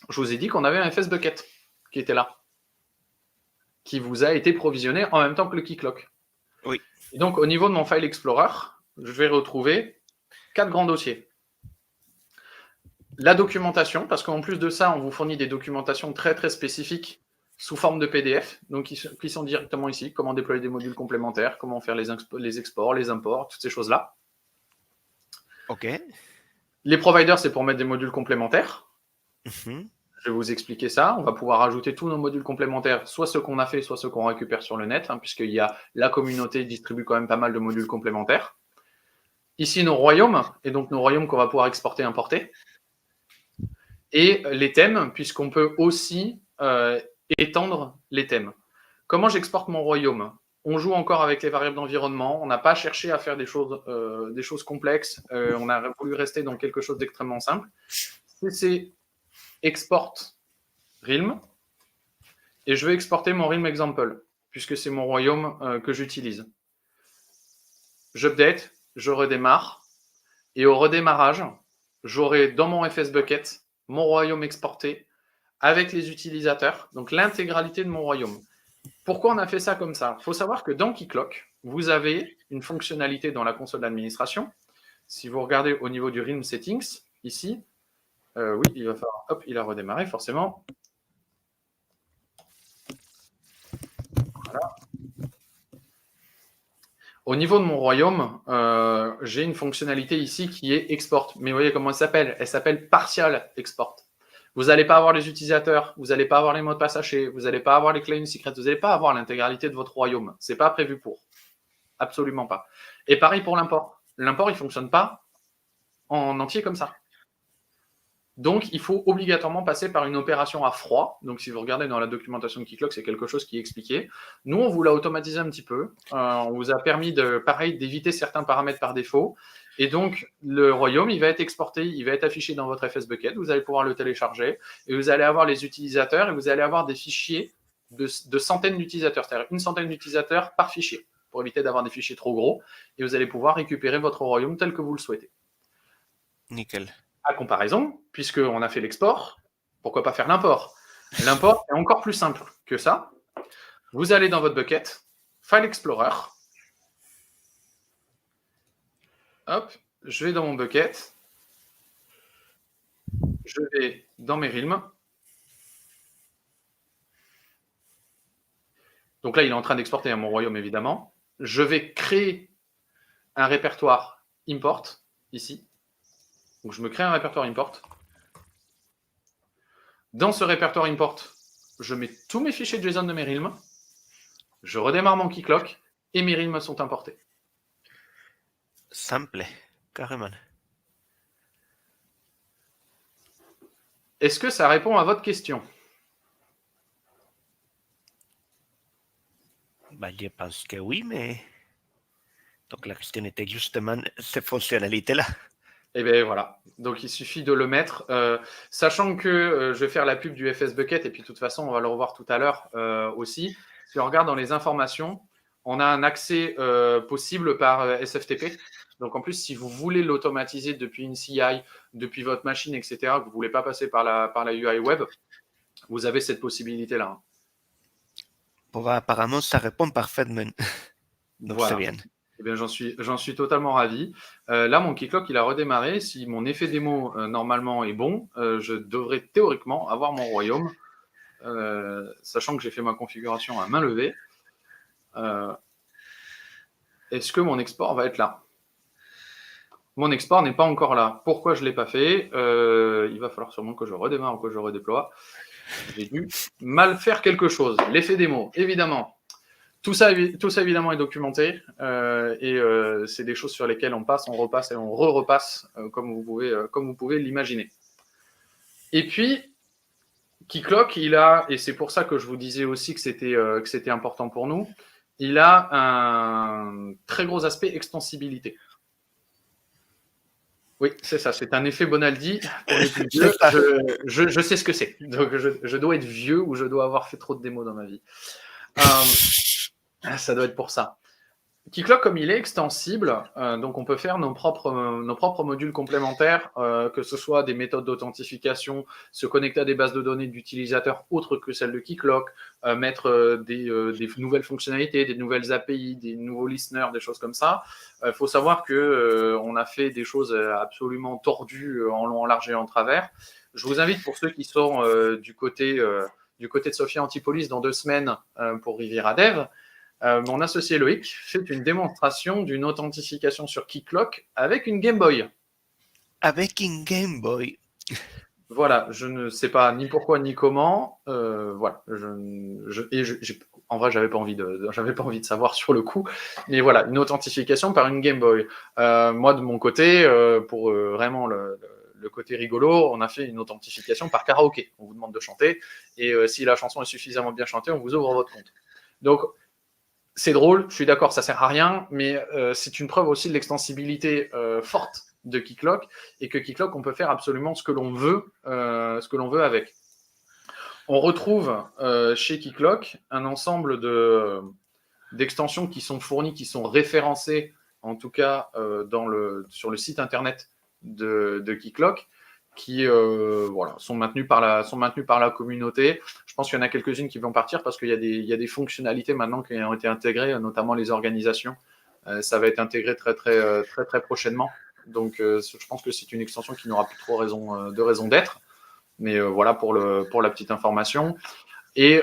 je vous ai dit qu'on avait un FS Bucket qui était là, qui vous a été provisionné en même temps que le Keycloak. Oui. Et donc, au niveau de mon File Explorer, je vais retrouver 4 grands dossiers. La documentation, parce qu'en plus de ça, on vous fournit des documentations très, très spécifiques sous forme de PDF, donc qui sont directement ici. Comment déployer des modules complémentaires, comment faire les exports, les imports, toutes ces choses-là. OK. Les providers, c'est pour mettre des modules complémentaires. Mm-hmm. Je vais vous expliquer ça. On va pouvoir ajouter tous nos modules complémentaires, soit ceux qu'on a fait, soit ceux qu'on récupère sur le net, hein, puisqu'il y a la communauté distribue quand même pas mal de modules complémentaires. Ici, nos royaumes, et donc nos royaumes qu'on va pouvoir exporter et importer. Et les thèmes, puisqu'on peut aussi étendre les thèmes. Comment j'exporte mon royaume? On joue encore avec les variables d'environnement. On n'a pas cherché à faire des choses complexes. On a voulu rester dans quelque chose d'extrêmement simple. C'est export realm. Et je vais exporter mon realm example, puisque c'est mon royaume que j'utilise. J'update, je redémarre. Et au redémarrage, j'aurai dans mon FS Bucket mon royaume exporté avec les utilisateurs, donc l'intégralité de mon royaume. Pourquoi on a fait ça comme ça? Il faut savoir que dans Keycloak, vous avez une fonctionnalité dans la console d'administration. Si vous regardez au niveau du realm settings, ici, oui, il va falloir, hop, il a redémarré forcément. Voilà. Au niveau de mon royaume, j'ai une fonctionnalité ici qui est export. Mais vous voyez comment elle s'appelle? Elle s'appelle partial export. Vous n'allez pas avoir les utilisateurs, vous n'allez pas avoir les mots de passe hachés, vous n'allez pas avoir les clés secrètes, vous n'allez pas avoir l'intégralité de votre royaume. Ce n'est pas prévu pour. Absolument pas. Et pareil pour l'import. L'import, il ne fonctionne pas en entier comme ça. Donc, il faut obligatoirement passer par une opération à froid. Donc, si vous regardez dans la documentation de Keycloak, c'est quelque chose qui est expliqué. Nous, on vous l'a automatisé un petit peu. On vous a permis d'éviter certains paramètres par défaut. Et donc, le royaume, il va être exporté, il va être affiché dans votre FS Bucket. Vous allez pouvoir le télécharger et vous allez avoir les utilisateurs et vous allez avoir des fichiers de centaines d'utilisateurs, c'est-à-dire une centaine d'utilisateurs par fichier pour éviter d'avoir des fichiers trop gros. Et vous allez pouvoir récupérer votre royaume tel que vous le souhaitez. Nickel. À comparaison, puisqu'on a fait l'export, pourquoi pas faire l'import? L'import est encore plus simple que ça. Vous allez dans votre bucket, File Explorer. Hop, je vais dans mon bucket. Je vais dans mes realms. Donc là, il est en train d'exporter à mon royaume, évidemment. Je vais créer un répertoire import, ici. Donc, je me crée un répertoire import. Dans ce répertoire import, je mets tous mes fichiers JSON de mes realms. Je redémarre mon Keycloak et mes realms sont importés. Simple, carrément. Est-ce que ça répond à votre question? Je pense que oui, mais... Donc la question était justement ces fonctionnalités-là. Et bien voilà, donc il suffit de le mettre. Sachant que je vais faire la pub du FS Bucket, et puis de toute façon, on va le revoir tout à l'heure aussi. Si on regarde dans les informations, on a un accès possible par SFTP. Donc en plus, si vous voulez l'automatiser depuis une CI, depuis votre machine, etc., que vous ne voulez pas passer par la UI web, vous avez cette possibilité-là. Bon, apparemment, ça répond parfaitement. Donc voilà. C'est bien. Eh bien, j'en suis totalement ravi. Là, mon Keycloak, il a redémarré. Si mon effet démo, normalement, est bon, je devrais théoriquement avoir mon royaume, sachant que j'ai fait ma configuration à main levée. Est-ce que mon export va être là? Mon export n'est pas encore là. Pourquoi je ne l'ai pas fait? Il va falloir sûrement que je redémarre ou que je redéploie. J'ai dû mal faire quelque chose. L'effet démo, évidemment. Tout ça, évidemment, est documenté et c'est des choses sur lesquelles on passe, on repasse et on repasse, comme vous pouvez l'imaginer. Et puis, Keycloak, il a, et c'est pour ça que je vous disais aussi que c'était important pour nous, il a un très gros aspect extensibilité. Oui, c'est ça, c'est un effet Bonaldi. Pour les plus vieux, je sais ce que c'est. Donc, je dois être vieux ou je dois avoir fait trop de démos dans ma vie. Ça doit être pour ça. Keycloak, comme il est extensible, donc on peut faire nos propres modules complémentaires, que ce soit des méthodes d'authentification, se connecter à des bases de données d'utilisateurs autres que celles de Keycloak, mettre des nouvelles fonctionnalités, des nouvelles API, des nouveaux listeners, des choses comme ça. Il faut savoir qu'on a fait des choses absolument tordues en long, en large et en travers. Je vous invite, pour ceux qui sont du côté de Sophia Antipolis dans 2 semaines pour Riviera Dev, mon associé Loïc fait une démonstration d'une authentification sur Keycloak avec une Game Boy. Avec une Game Boy. Voilà, je ne sais pas ni pourquoi ni comment. Voilà, en vrai, j'avais pas envie de savoir sur le coup. Mais voilà, une authentification par une Game Boy. Moi, de mon côté, pour vraiment le côté rigolo, on a fait une authentification par karaoké. On vous demande de chanter et si la chanson est suffisamment bien chantée, on vous ouvre votre compte. Donc, c'est drôle, je suis d'accord, ça sert à rien, mais c'est une preuve aussi de l'extensibilité forte de Keycloak et que Keycloak, on peut faire absolument ce que l'on veut avec. On retrouve chez Keycloak un ensemble d'extensions qui sont fournies, qui sont référencées, en tout cas sur le site internet de Keycloak, qui sont maintenues par la communauté. Je pense qu'il y en a quelques-unes qui vont partir parce qu'il y a des fonctionnalités maintenant qui ont été intégrées, notamment les organisations. Ça va être intégré très, très, très, très prochainement. Donc, je pense que c'est une extension qui n'aura plus trop de raison d'être. Mais voilà pour la petite information. Et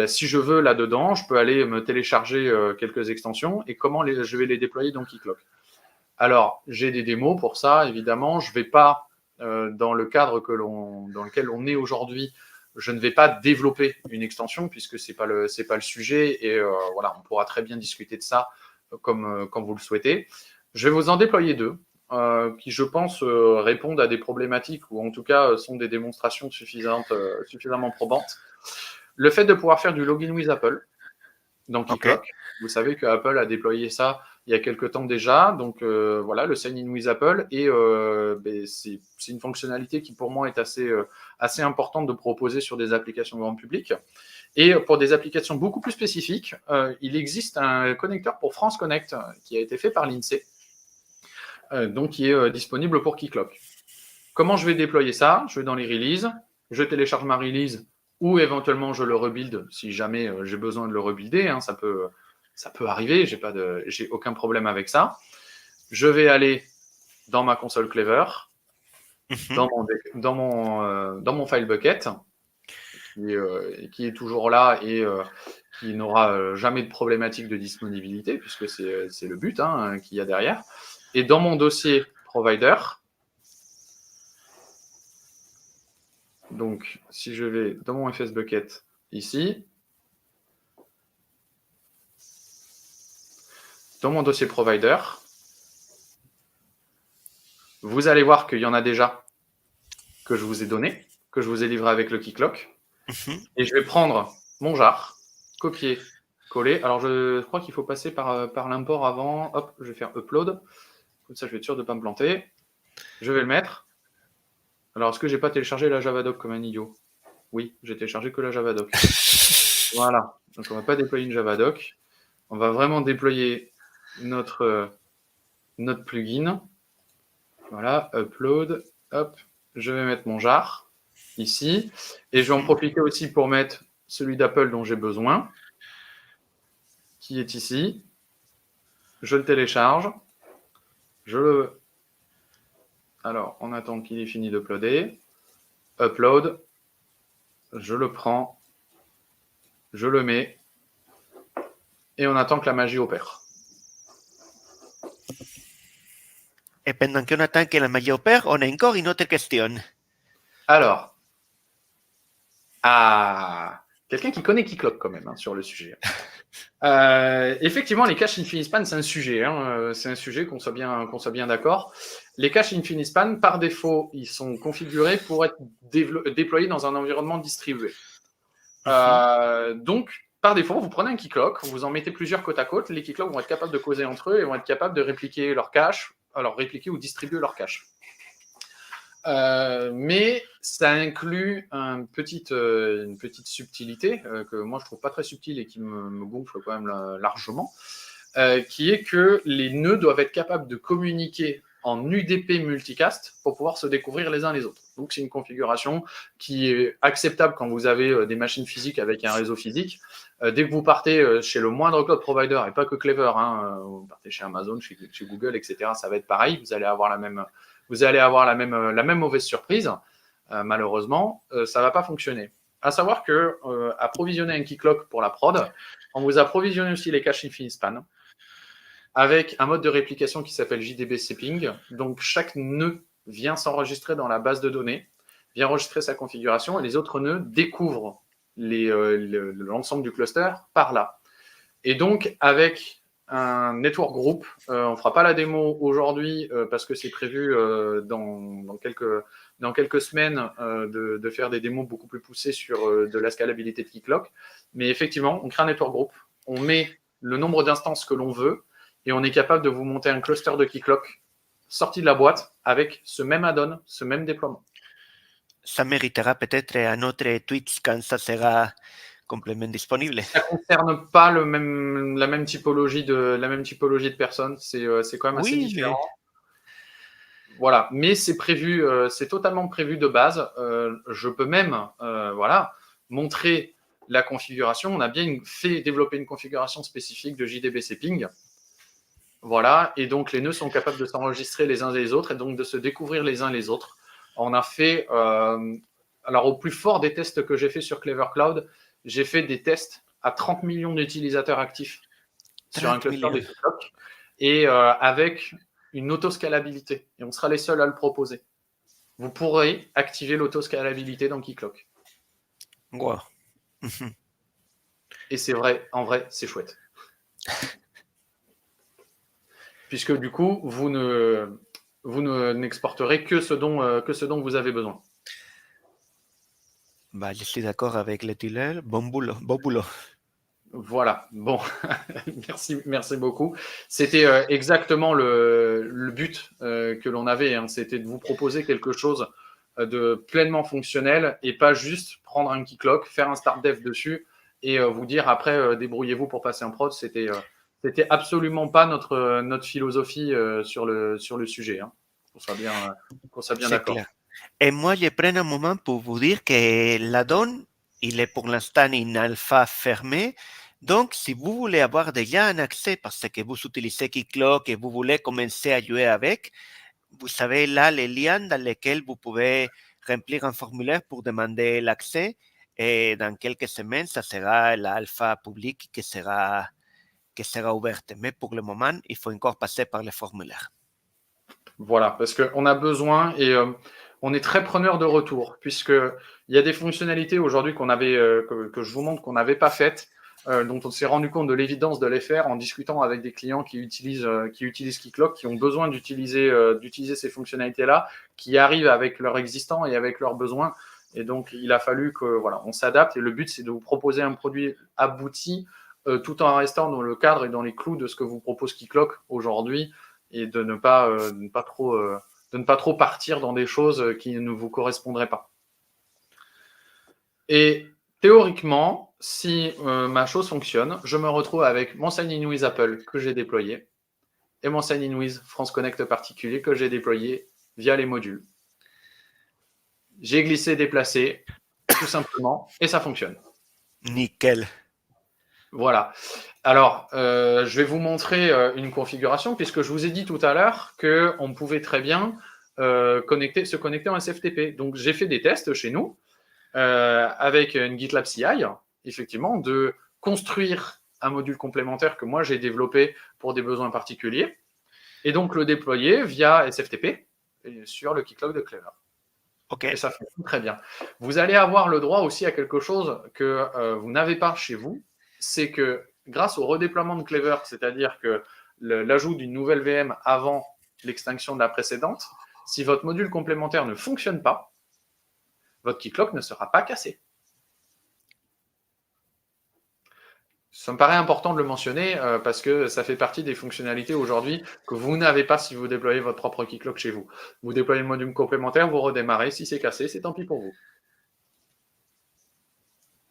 si je veux là-dedans, je peux aller me télécharger quelques extensions. Et comment je vais les déployer dans Keycloak? Alors, j'ai des démos pour ça, évidemment. Je ne vais pas dans le cadre dans lequel on est aujourd'hui, je ne vais pas développer une extension puisque c'est pas le sujet et voilà, on pourra très bien discuter de ça comme vous le souhaitez. Je vais vous en déployer 2 qui, je pense, répondent à des problématiques ou en tout cas sont des démonstrations suffisamment probantes. Le fait de pouvoir faire du login with Apple dans Keycloak. Okay. Vous savez que Apple a déployé ça il y a quelques temps déjà. Donc voilà, le sign in with Apple. Et c'est une fonctionnalité qui pour moi est assez importante de proposer sur des applications grand public. Et pour des applications beaucoup plus spécifiques, il existe un connecteur pour France Connect qui a été fait par l'INSEE, donc qui est disponible pour Keycloak. Comment je vais déployer ça? Je vais dans les releases, je télécharge ma release ou éventuellement je le rebuild si jamais j'ai besoin de le rebuilder. Hein, ça peut arriver, j'ai aucun problème avec ça. Je vais aller dans ma console Clever, dans mon file bucket, qui est toujours là et qui n'aura jamais de problématique de disponibilité, puisque c'est le but qu'il y a derrière. Et dans mon dossier provider, donc si je vais dans mon FS Bucket ici, dans mon dossier provider, vous allez voir qu'il y en a déjà que je vous ai donné, que je vous ai livré avec le Keycloak. Et je vais prendre mon jar, copier, coller. Alors, je crois qu'il faut passer par l'import avant. Hop, je vais faire upload. Comme ça, je vais être sûr de ne pas me planter. Je vais le mettre. Alors, est-ce que je n'ai pas téléchargé la Javadoc comme un idiot? Oui, j'ai téléchargé que la Javadoc. Voilà. Donc, on ne va pas déployer une Javadoc. On va vraiment déployer notre plugin. Voilà, upload. Hop, je vais mettre mon jar ici. Et je vais en profiter aussi pour mettre celui d'Apple dont j'ai besoin, qui est ici. Je le télécharge. Alors, on attend qu'il ait fini d'uploader. Upload. Je le prends. Je le mets. Et on attend que la magie opère. Et pendant qu'on attend que la magie opère, on a encore une autre question. Alors, quelqu'un qui connaît Keycloak quand même sur le sujet. Effectivement, les caches InfiniSpan, c'est un sujet. C'est un sujet qu'on soit bien d'accord. Les caches InfiniSpan, par défaut, ils sont configurés pour être déployés dans un environnement distribué. Donc, par défaut, vous prenez un Keycloak, vous en mettez plusieurs côte à côte. Les Keycloaks vont être capables de causer entre eux et vont être capables de répliquer leur cache, alors répliquer ou distribuer leur cache. Mais ça inclut une petite subtilité que moi je trouve pas très subtile et qui me gonfle quand même largement, qui est que les nœuds doivent être capables de communiquer en UDP multicast pour pouvoir se découvrir les uns les autres. Donc c'est une configuration qui est acceptable quand vous avez des machines physiques avec un réseau physique. Dès que vous partez chez le moindre cloud provider, et pas que Clever, vous partez chez Amazon, chez Google, etc., ça va être pareil, vous allez avoir la même mauvaise surprise. Malheureusement, ça ne va pas fonctionner. À savoir que approvisionner un Keycloak pour la prod, on vous approvisionne aussi les caches InfiniSpan avec un mode de réplication qui s'appelle JDBC Ping. Donc, chaque nœud vient s'enregistrer dans la base de données, vient enregistrer sa configuration et les autres nœuds découvrent l'ensemble du cluster par là. Et donc, avec un network group, on ne fera pas la démo aujourd'hui parce que c'est prévu dans quelques semaines de faire des démos beaucoup plus poussées sur de la scalabilité de Keycloak. Mais effectivement, on crée un network group, on met le nombre d'instances que l'on veut et on est capable de vous monter un cluster de Keycloak sorti de la boîte avec ce même add-on, ce même déploiement. Ça méritera peut-être un autre tweet quand ça sera complètement disponible. Ça ne concerne pas la même typologie de personnes. C'est quand même assez différent. Mais... Voilà, mais c'est prévu, c'est totalement prévu de base. Je peux même, montrer la configuration. On a bien fait développer une configuration spécifique de JDBC Ping. Voilà, et donc les nœuds sont capables de s'enregistrer les uns et les autres et donc de se découvrir les uns les autres. On a fait, alors au plus fort des tests que j'ai fait sur Clever Cloud, j'ai fait des tests à 30 millions d'utilisateurs actifs sur un cluster de Keycloak et avec une autoscalabilité. Et on sera les seuls à le proposer. vous pourrez activer l'autoscalabilité dans Keycloak. Wow. Et c'est vrai, en vrai, c'est chouette. Puisque du coup, vous n'exporterez que ce dont vous avez besoin. Bah, je suis d'accord avec le tunnel. Bon boulot, bon boulot. Voilà, bon, merci beaucoup. C'était exactement le but que l'on avait, hein. C'était de vous proposer quelque chose de pleinement fonctionnel et pas juste prendre un Keycloak, faire un start dev dessus et vous dire après débrouillez-vous pour passer en prod. C'était absolument pas notre philosophie sur le sujet, hein. Qu'on soit bien C'est d'accord. clair. Et moi, je prends un moment pour vous dire que la donne, il est pour l'instant en alpha fermé. Donc, si vous voulez avoir déjà un accès parce que vous utilisez Keycloak et vous voulez commencer à jouer avec, vous avez là les liens dans lesquels vous pouvez remplir un formulaire pour demander l'accès. Et dans quelques semaines, ça sera l'alpha public qui sera ouverte. Mais pour le moment, il faut encore passer par le formulaire. Voilà, parce qu'on a besoin et on est très preneur de retour, puisqu'il y a des fonctionnalités aujourd'hui que je vous montre qu'on n'avait pas faites, dont on s'est rendu compte de l'évidence de les faire en discutant avec des clients qui utilisent Keycloak, qui ont besoin d'utiliser ces fonctionnalités-là, qui arrivent avec leur existant et avec leurs besoins. Et donc, il a fallu on s'adapte. Et le but, c'est de vous proposer un produit abouti, tout en restant dans le cadre et dans les clous de ce que vous propose Keycloak aujourd'hui, et de ne pas trop partir dans des choses qui ne vous correspondraient pas. Et théoriquement, si ma chose fonctionne, je me retrouve avec mon sign-in with Apple que j'ai déployé et mon sign-in with France Connect particulier que j'ai déployé via les modules. J'ai glissé, déplacé, tout simplement, et ça fonctionne. Nickel. Voilà. Alors, je vais vous montrer une configuration, puisque je vous ai dit tout à l'heure qu'on pouvait très bien se connecter en SFTP. Donc, j'ai fait des tests chez nous avec une GitLab CI, effectivement, de construire un module complémentaire que moi j'ai développé pour des besoins particuliers, et donc le déployer via SFTP sur le Keycloak de Clever. Okay. Et ça fonctionne très bien. Vous allez avoir le droit aussi à quelque chose que vous n'avez pas chez vous, c'est que grâce au redéploiement de Clever, c'est-à-dire que l'ajout d'une nouvelle VM avant l'extinction de la précédente, si votre module complémentaire ne fonctionne pas, votre Keycloak ne sera pas cassé. Ça me paraît important de le mentionner parce que ça fait partie des fonctionnalités aujourd'hui que vous n'avez pas si vous déployez votre propre Keycloak chez vous. Vous déployez le module complémentaire, vous redémarrez. Si c'est cassé, c'est tant pis pour vous.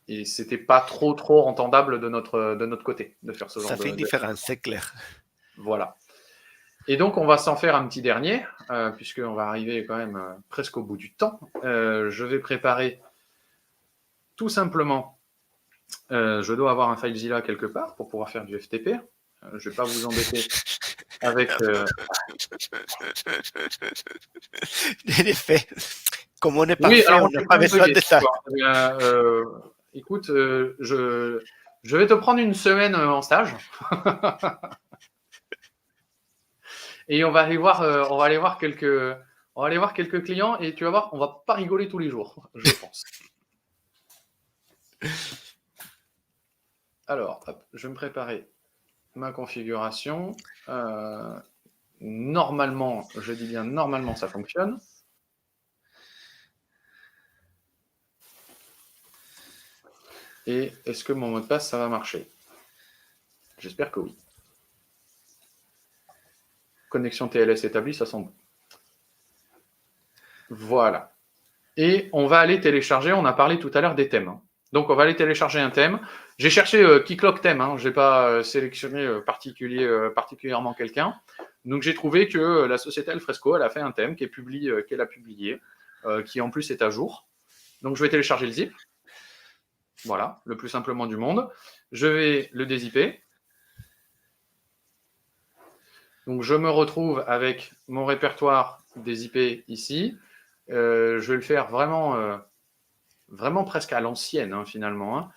Et c'était pas trop entendable de notre côté de faire ce genre de... Ça fait une différence, c'est clair. Voilà. Et donc, on va s'en faire un petit dernier, puisqu'on va arriver quand même presque au bout du temps. Je vais préparer tout simplement... je dois avoir un FileZilla quelque part pour pouvoir faire du FTP. Je ne vais pas vous embêter avec... En effet, comme on est parfait, Oui, alors on n'a pas besoin de ça. Écoute, je vais te prendre une semaine en stage. Et on va aller voir quelques clients et tu vas voir, on va pas rigoler tous les jours, je pense. Alors, hop, je vais me préparer ma configuration. Normalement, je dis bien normalement, ça fonctionne. Et est-ce que mon mot de passe, ça va marcher? J'espère que oui. Connexion TLS établie, ça sent bon. Voilà. Et on va aller télécharger, on a parlé tout à l'heure des thèmes. Donc, on va aller télécharger un thème. J'ai cherché Keycloak thème, je n'ai pas sélectionné particulièrement quelqu'un. Donc, j'ai trouvé que la société Alfresco, elle a fait un thème qu'elle a publié, qui en plus est à jour. Donc, je vais télécharger le zip. Voilà, le plus simplement du monde. Je vais le dézipper. Donc, je me retrouve avec mon répertoire dézippé ici. Je vais le faire vraiment presque à l'ancienne, finalement.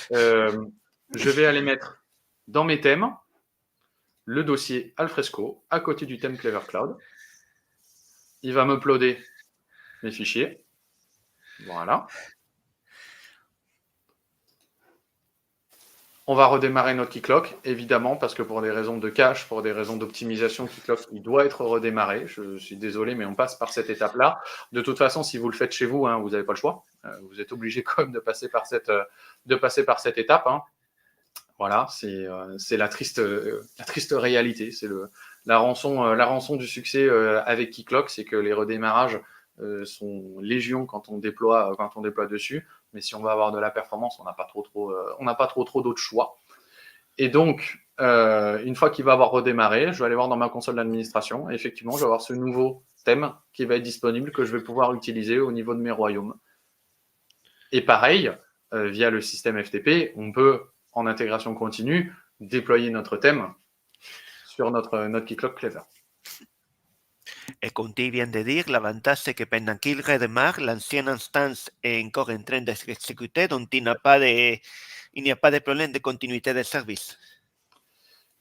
Je vais aller mettre dans mes thèmes le dossier Alfresco à côté du thème Clever Cloud. Il va m'uploader mes fichiers. Voilà. On va redémarrer notre Keycloak, évidemment, parce que pour des raisons de cache, pour des raisons d'optimisation, Keycloak, il doit être redémarré. Je suis désolé, mais on passe par cette étape-là. De toute façon, si vous le faites chez vous, hein, vous n'avez pas le choix. Vous êtes obligé quand même de passer par cette étape. Hein. Voilà, c'est la triste réalité. C'est la rançon du succès avec Keycloak, c'est que les redémarrages sont légion quand on déploie dessus. Mais si on veut avoir de la performance, on n'a pas trop d'autres choix. Et donc, une fois qu'il va avoir redémarré, je vais aller voir dans ma console d'administration. Et effectivement, je vais avoir ce nouveau thème qui va être disponible, que je vais pouvoir utiliser au niveau de mes royaumes. Et pareil, via le système FTP, on peut, en intégration continue, déployer notre thème sur notre Keycloak Clever. Et comme tu viens de dire, l'avantage c'est que pendant qu'il redémarre, l'ancienne instance est encore en train d'être exécutée, donc il n'y a pas de problème de continuité de service.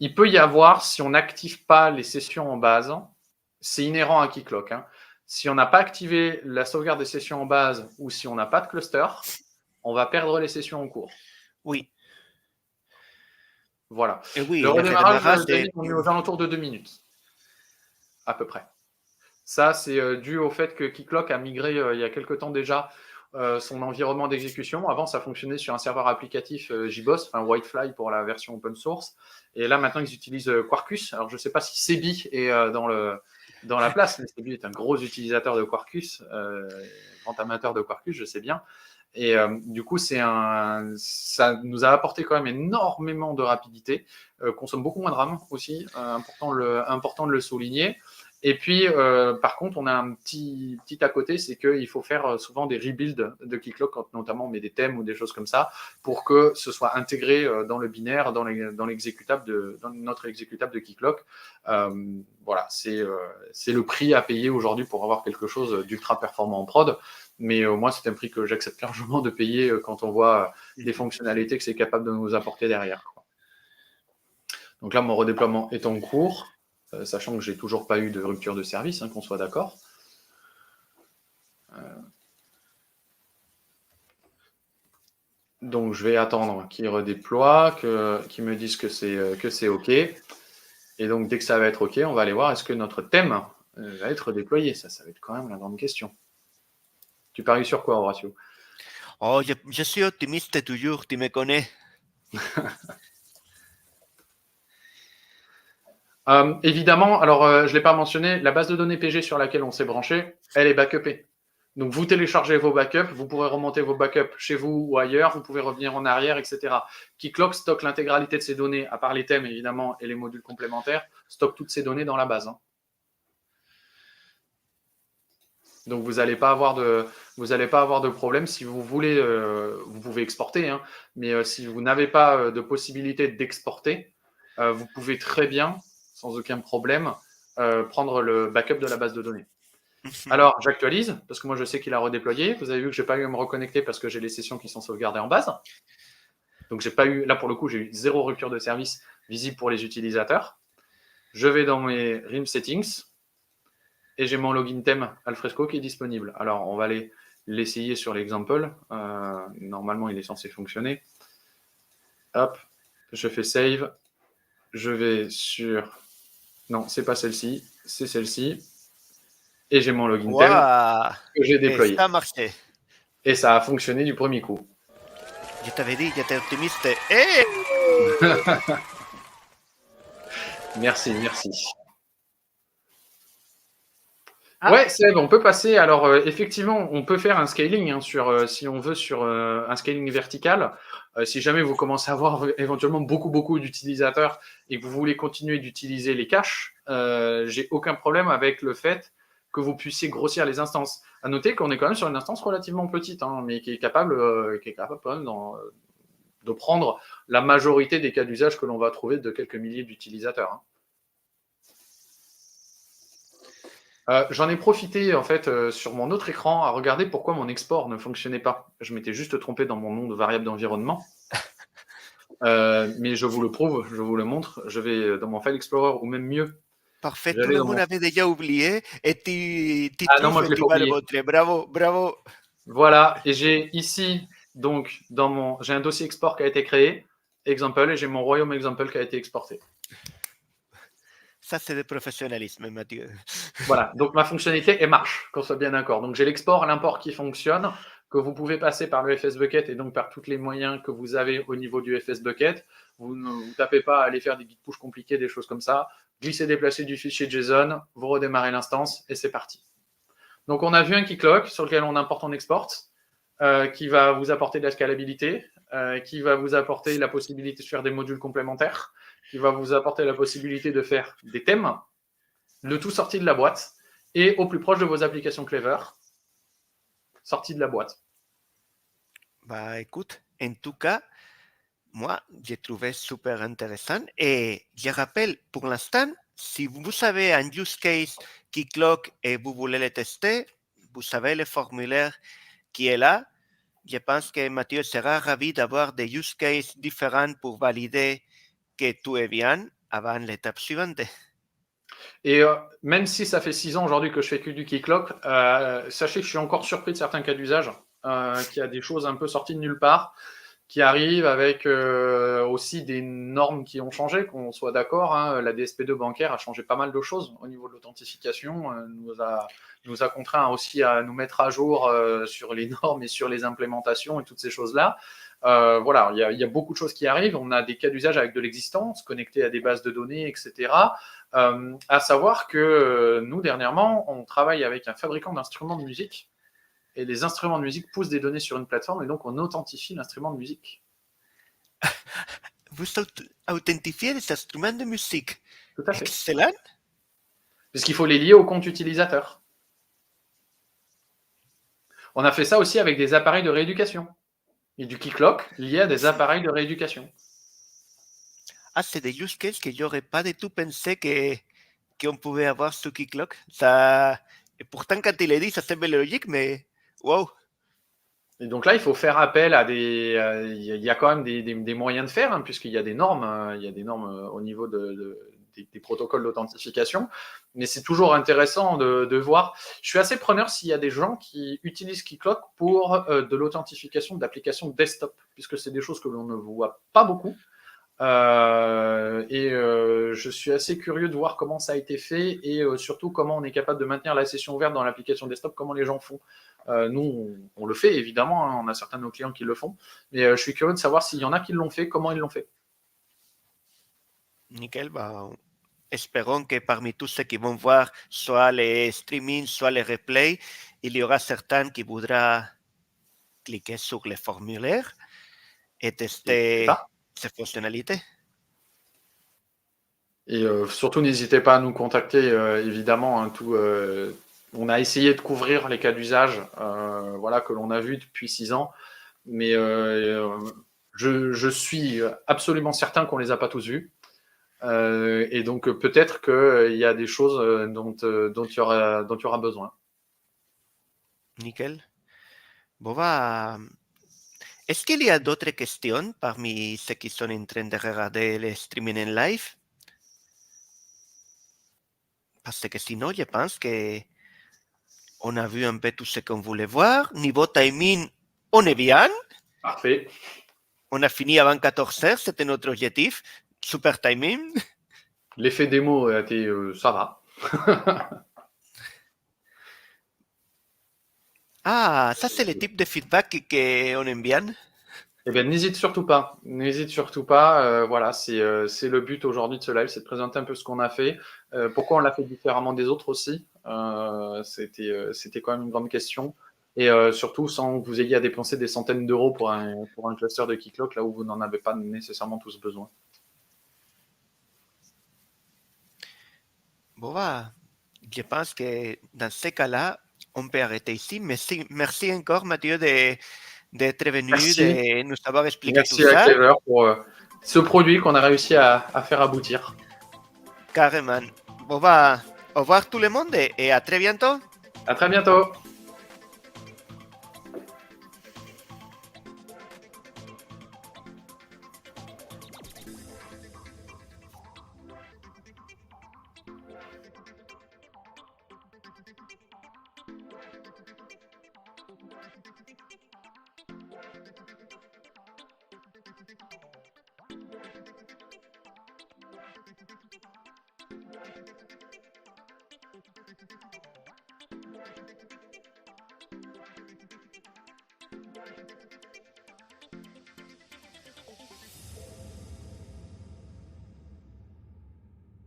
Il peut y avoir, si on n'active pas les sessions en base, c'est inhérent à Keycloak. Hein. Si on n'a pas activé la sauvegarde des sessions en base ou si on n'a pas de cluster, on va perdre les sessions en cours. Oui. Voilà. Et oui, le redémarrage, David, on est aux alentours de 2 minutes, à peu près. Ça, c'est dû au fait que Keycloak a migré il y a quelque temps déjà son environnement d'exécution. Avant, ça fonctionnait sur un serveur applicatif JBoss, enfin Whitefly pour la version open source. Et là, maintenant, ils utilisent Quarkus. Alors, je ne sais pas si Sebi est dans la place, mais Sebi est un gros utilisateur de Quarkus, grand amateur de Quarkus, je sais bien. Et du coup, ça nous a apporté quand même énormément de rapidité, consomme beaucoup moins de RAM aussi, important de le souligner. Et puis, par contre, on a un petit à côté, c'est qu'il faut faire souvent des rebuilds de Keycloak, quand notamment on met des thèmes ou des choses comme ça, pour que ce soit intégré dans le binaire, dans notre exécutable de Keycloak. Voilà, c'est le prix à payer aujourd'hui pour avoir quelque chose d'ultra performant en prod. Mais moi, c'est un prix que j'accepte largement de payer quand on voit les fonctionnalités que c'est capable de nous apporter derrière. Quoi. Donc là, mon redéploiement est en cours. Sachant que j'ai toujours pas eu de rupture de service, hein, qu'on soit d'accord. Donc je vais attendre qu'il redéploie, qu'il me dise que c'est OK. Et donc dès que ça va être OK, on va aller voir est-ce que notre thème va être déployé. Ça va être quand même la grande question. Tu paries sur quoi, Horacio? Oh, je suis optimiste toujours, tu me connais. Évidemment, alors je ne l'ai pas mentionné, la base de données PG sur laquelle on s'est branché, elle est backupée. Donc vous téléchargez vos backups, vous pourrez remonter vos backups chez vous ou ailleurs, vous pouvez revenir en arrière, etc. Keycloak stocke l'intégralité de ces données, à part les thèmes évidemment et les modules complémentaires, stocke toutes ces données dans la base. Hein. Donc vous n'allez pas avoir de problème. Si vous voulez, vous pouvez exporter, hein, mais si vous n'avez pas de possibilité d'exporter, vous pouvez très bien, sans aucun problème, prendre le backup de la base de données. Alors, j'actualise, parce que moi, je sais qu'il a redéployé. Vous avez vu que je n'ai pas eu à me reconnecter parce que j'ai les sessions qui sont sauvegardées en base. Donc, j'ai pas eu, là, pour le coup, j'ai eu 0 rupture de service visible pour les utilisateurs. Je vais dans mes RIM settings et j'ai mon login thème Alfresco qui est disponible. Alors, on va aller l'essayer sur l'example. Normalement, il est censé fonctionner. Hop, je fais save. Je vais sur... Non, c'est pas celle-ci, c'est celle-ci. Et j'ai mon login thème que j'ai déployé. Ça a marché. Et ça a fonctionné du premier coup. Je t'avais dit, j'étais optimiste. Hey Merci. Ouais, Seb, on peut passer. Alors, effectivement, on peut faire un scaling hein, si on veut, sur un scaling vertical. Si jamais vous commencez à avoir éventuellement beaucoup d'utilisateurs et que vous voulez continuer d'utiliser les caches, j'ai aucun problème avec le fait que vous puissiez grossir les instances. À noter qu'on est quand même sur une instance relativement petite, hein, mais qui est capable quand même de prendre la majorité des cas d'usage que l'on va trouver de quelques milliers d'utilisateurs. Hein. J'en ai profité en fait sur mon autre écran à regarder pourquoi mon export ne fonctionnait pas. Je m'étais juste trompé dans mon nom de variable d'environnement. Mais je vous le prouve, je vous le montre. Je vais dans mon File Explorer ou même mieux, Parfait, tout J'allais le dans monde mon... avait déjà oublié et tu Ah non, moi trouves je et l'ai tu pas vas le oublié. montrer. Bravo, bravo. Voilà, et j'ai ici, donc, j'ai un dossier export qui a été créé, example, et j'ai mon royaume example qui a été exporté. Ça, c'est du professionnalisme, Mathieu. Voilà, donc ma fonctionnalité, elle marche, qu'on soit bien d'accord. Donc j'ai l'export, l'import qui fonctionne, que vous pouvez passer par le FS Bucket et donc par tous les moyens que vous avez au niveau du FS Bucket. Vous ne vous tapez pas à aller faire des git push compliqués, des choses comme ça. Glissez, déplacer du fichier JSON, vous redémarrez l'instance et c'est parti. Donc on a vu un keycloak sur lequel on importe, on exporte, qui va vous apporter de la scalabilité, qui va vous apporter la possibilité de faire des modules complémentaires, qui va vous apporter la possibilité de faire des thèmes, le tout sorti de la boîte et au plus proche de vos applications Clever, sorti de la boîte. Bah, écoute, en tout cas, moi, j'ai trouvé super intéressant. Et je rappelle, pour l'instant, si vous avez un use case qui cloque et vous voulez le tester, vous avez le formulaire qui est là. Je pense que Mathieu sera ravi d'avoir des use cases différents pour valider que tout est bien avant l'étape suivante. Et même si ça fait 6 ans aujourd'hui que je fais que du keycloak, sachez que je suis encore surpris de certains cas d'usage, qu'il y a des choses un peu sorties de nulle part, qui arrivent avec aussi des normes qui ont changé, qu'on soit d'accord. Hein, la DSP2 bancaire a changé pas mal de choses au niveau de l'authentification, nous a contraints aussi à nous mettre à jour sur les normes et sur les implémentations et toutes ces choses-là. Voilà, il y a beaucoup de choses qui arrivent. On a des cas d'usage avec de l'existence, connectés à des bases de données, etc. À savoir que nous, dernièrement, on travaille avec un fabricant d'instruments de musique et les instruments de musique poussent des données sur une plateforme et donc on authentifie l'instrument de musique. Vous authentifiez les instruments de musique. Tout à fait. Excellent. Puisqu'il faut les lier au compte utilisateur. On a fait ça aussi avec des appareils de rééducation. Et du keycloak lié à des appareils de rééducation. Ah, c'est des use cases que j'aurais pas du tout pensé qu'on pouvait avoir sur Keycloak. Ça, et pourtant, quand il est dit, ça semble logique, mais wow. Et donc là, il faut faire appel à des. Il y a quand même des moyens de faire, hein, puisqu'il y a des normes. Il y a des normes au niveau des protocoles d'authentification. Mais c'est toujours intéressant de voir. Je suis assez preneur s'il y a des gens qui utilisent Keycloak pour de l'authentification d'applications desktop, puisque c'est des choses que l'on ne voit pas beaucoup. Je suis assez curieux de voir comment ça a été fait et surtout comment on est capable de maintenir la session ouverte dans l'application desktop, comment les gens font. Nous, on le fait évidemment, hein, on a certains de nos clients qui le font, mais je suis curieux de savoir s'il y en a qui l'ont fait, comment ils l'ont fait. Nickel. Bah, espérons que parmi tous ceux qui vont voir soit les streamings, soit les replays, il y aura certains qui voudront cliquer sur les formulaires et N'hésitez tester pas. ces fonctionnalités. Et surtout, n'hésitez pas à nous contacter, évidemment. Hein, on a essayé de couvrir les cas d'usage voilà, que l'on a vus depuis 6 ans, mais je suis absolument certain qu'on ne les a pas tous vus. Et donc peut-être qu'il y a des choses dont il y aura besoin. Nickel. Bon, bah, est-ce qu'il y a d'autres questions parmi ceux qui sont en train de regarder le streaming en live? Parce que sinon, je pense que on a vu un peu tout ce qu'on voulait voir. Niveau timing, on est bien. Parfait. On a fini avant 14 heures, c'était notre objectif. Super timing. L'effet démo a été ça va. Ah, ça c'est le type de feedback qu'on aime bien. Eh bien, n'hésite surtout pas. N'hésite surtout pas. Voilà, c'est le but aujourd'hui de ce live, c'est de présenter un peu ce qu'on a fait. Pourquoi on l'a fait différemment des autres aussi. C'était quand même une grande question. Et surtout, sans que vous ayez à dépenser des centaines d'euros pour un cluster de Keycloak, là où vous n'en avez pas nécessairement tous besoin. Bon, bah, je pense que dans ces cas-là, on peut arrêter ici. Merci encore, Mathieu, d'être venu, Merci. de nous avoir expliqué tout Merci à ça. Clever pour ce produit qu'on a réussi à faire aboutir. Carrément. Bon, bah, au revoir tout le monde et à très bientôt. À très bientôt.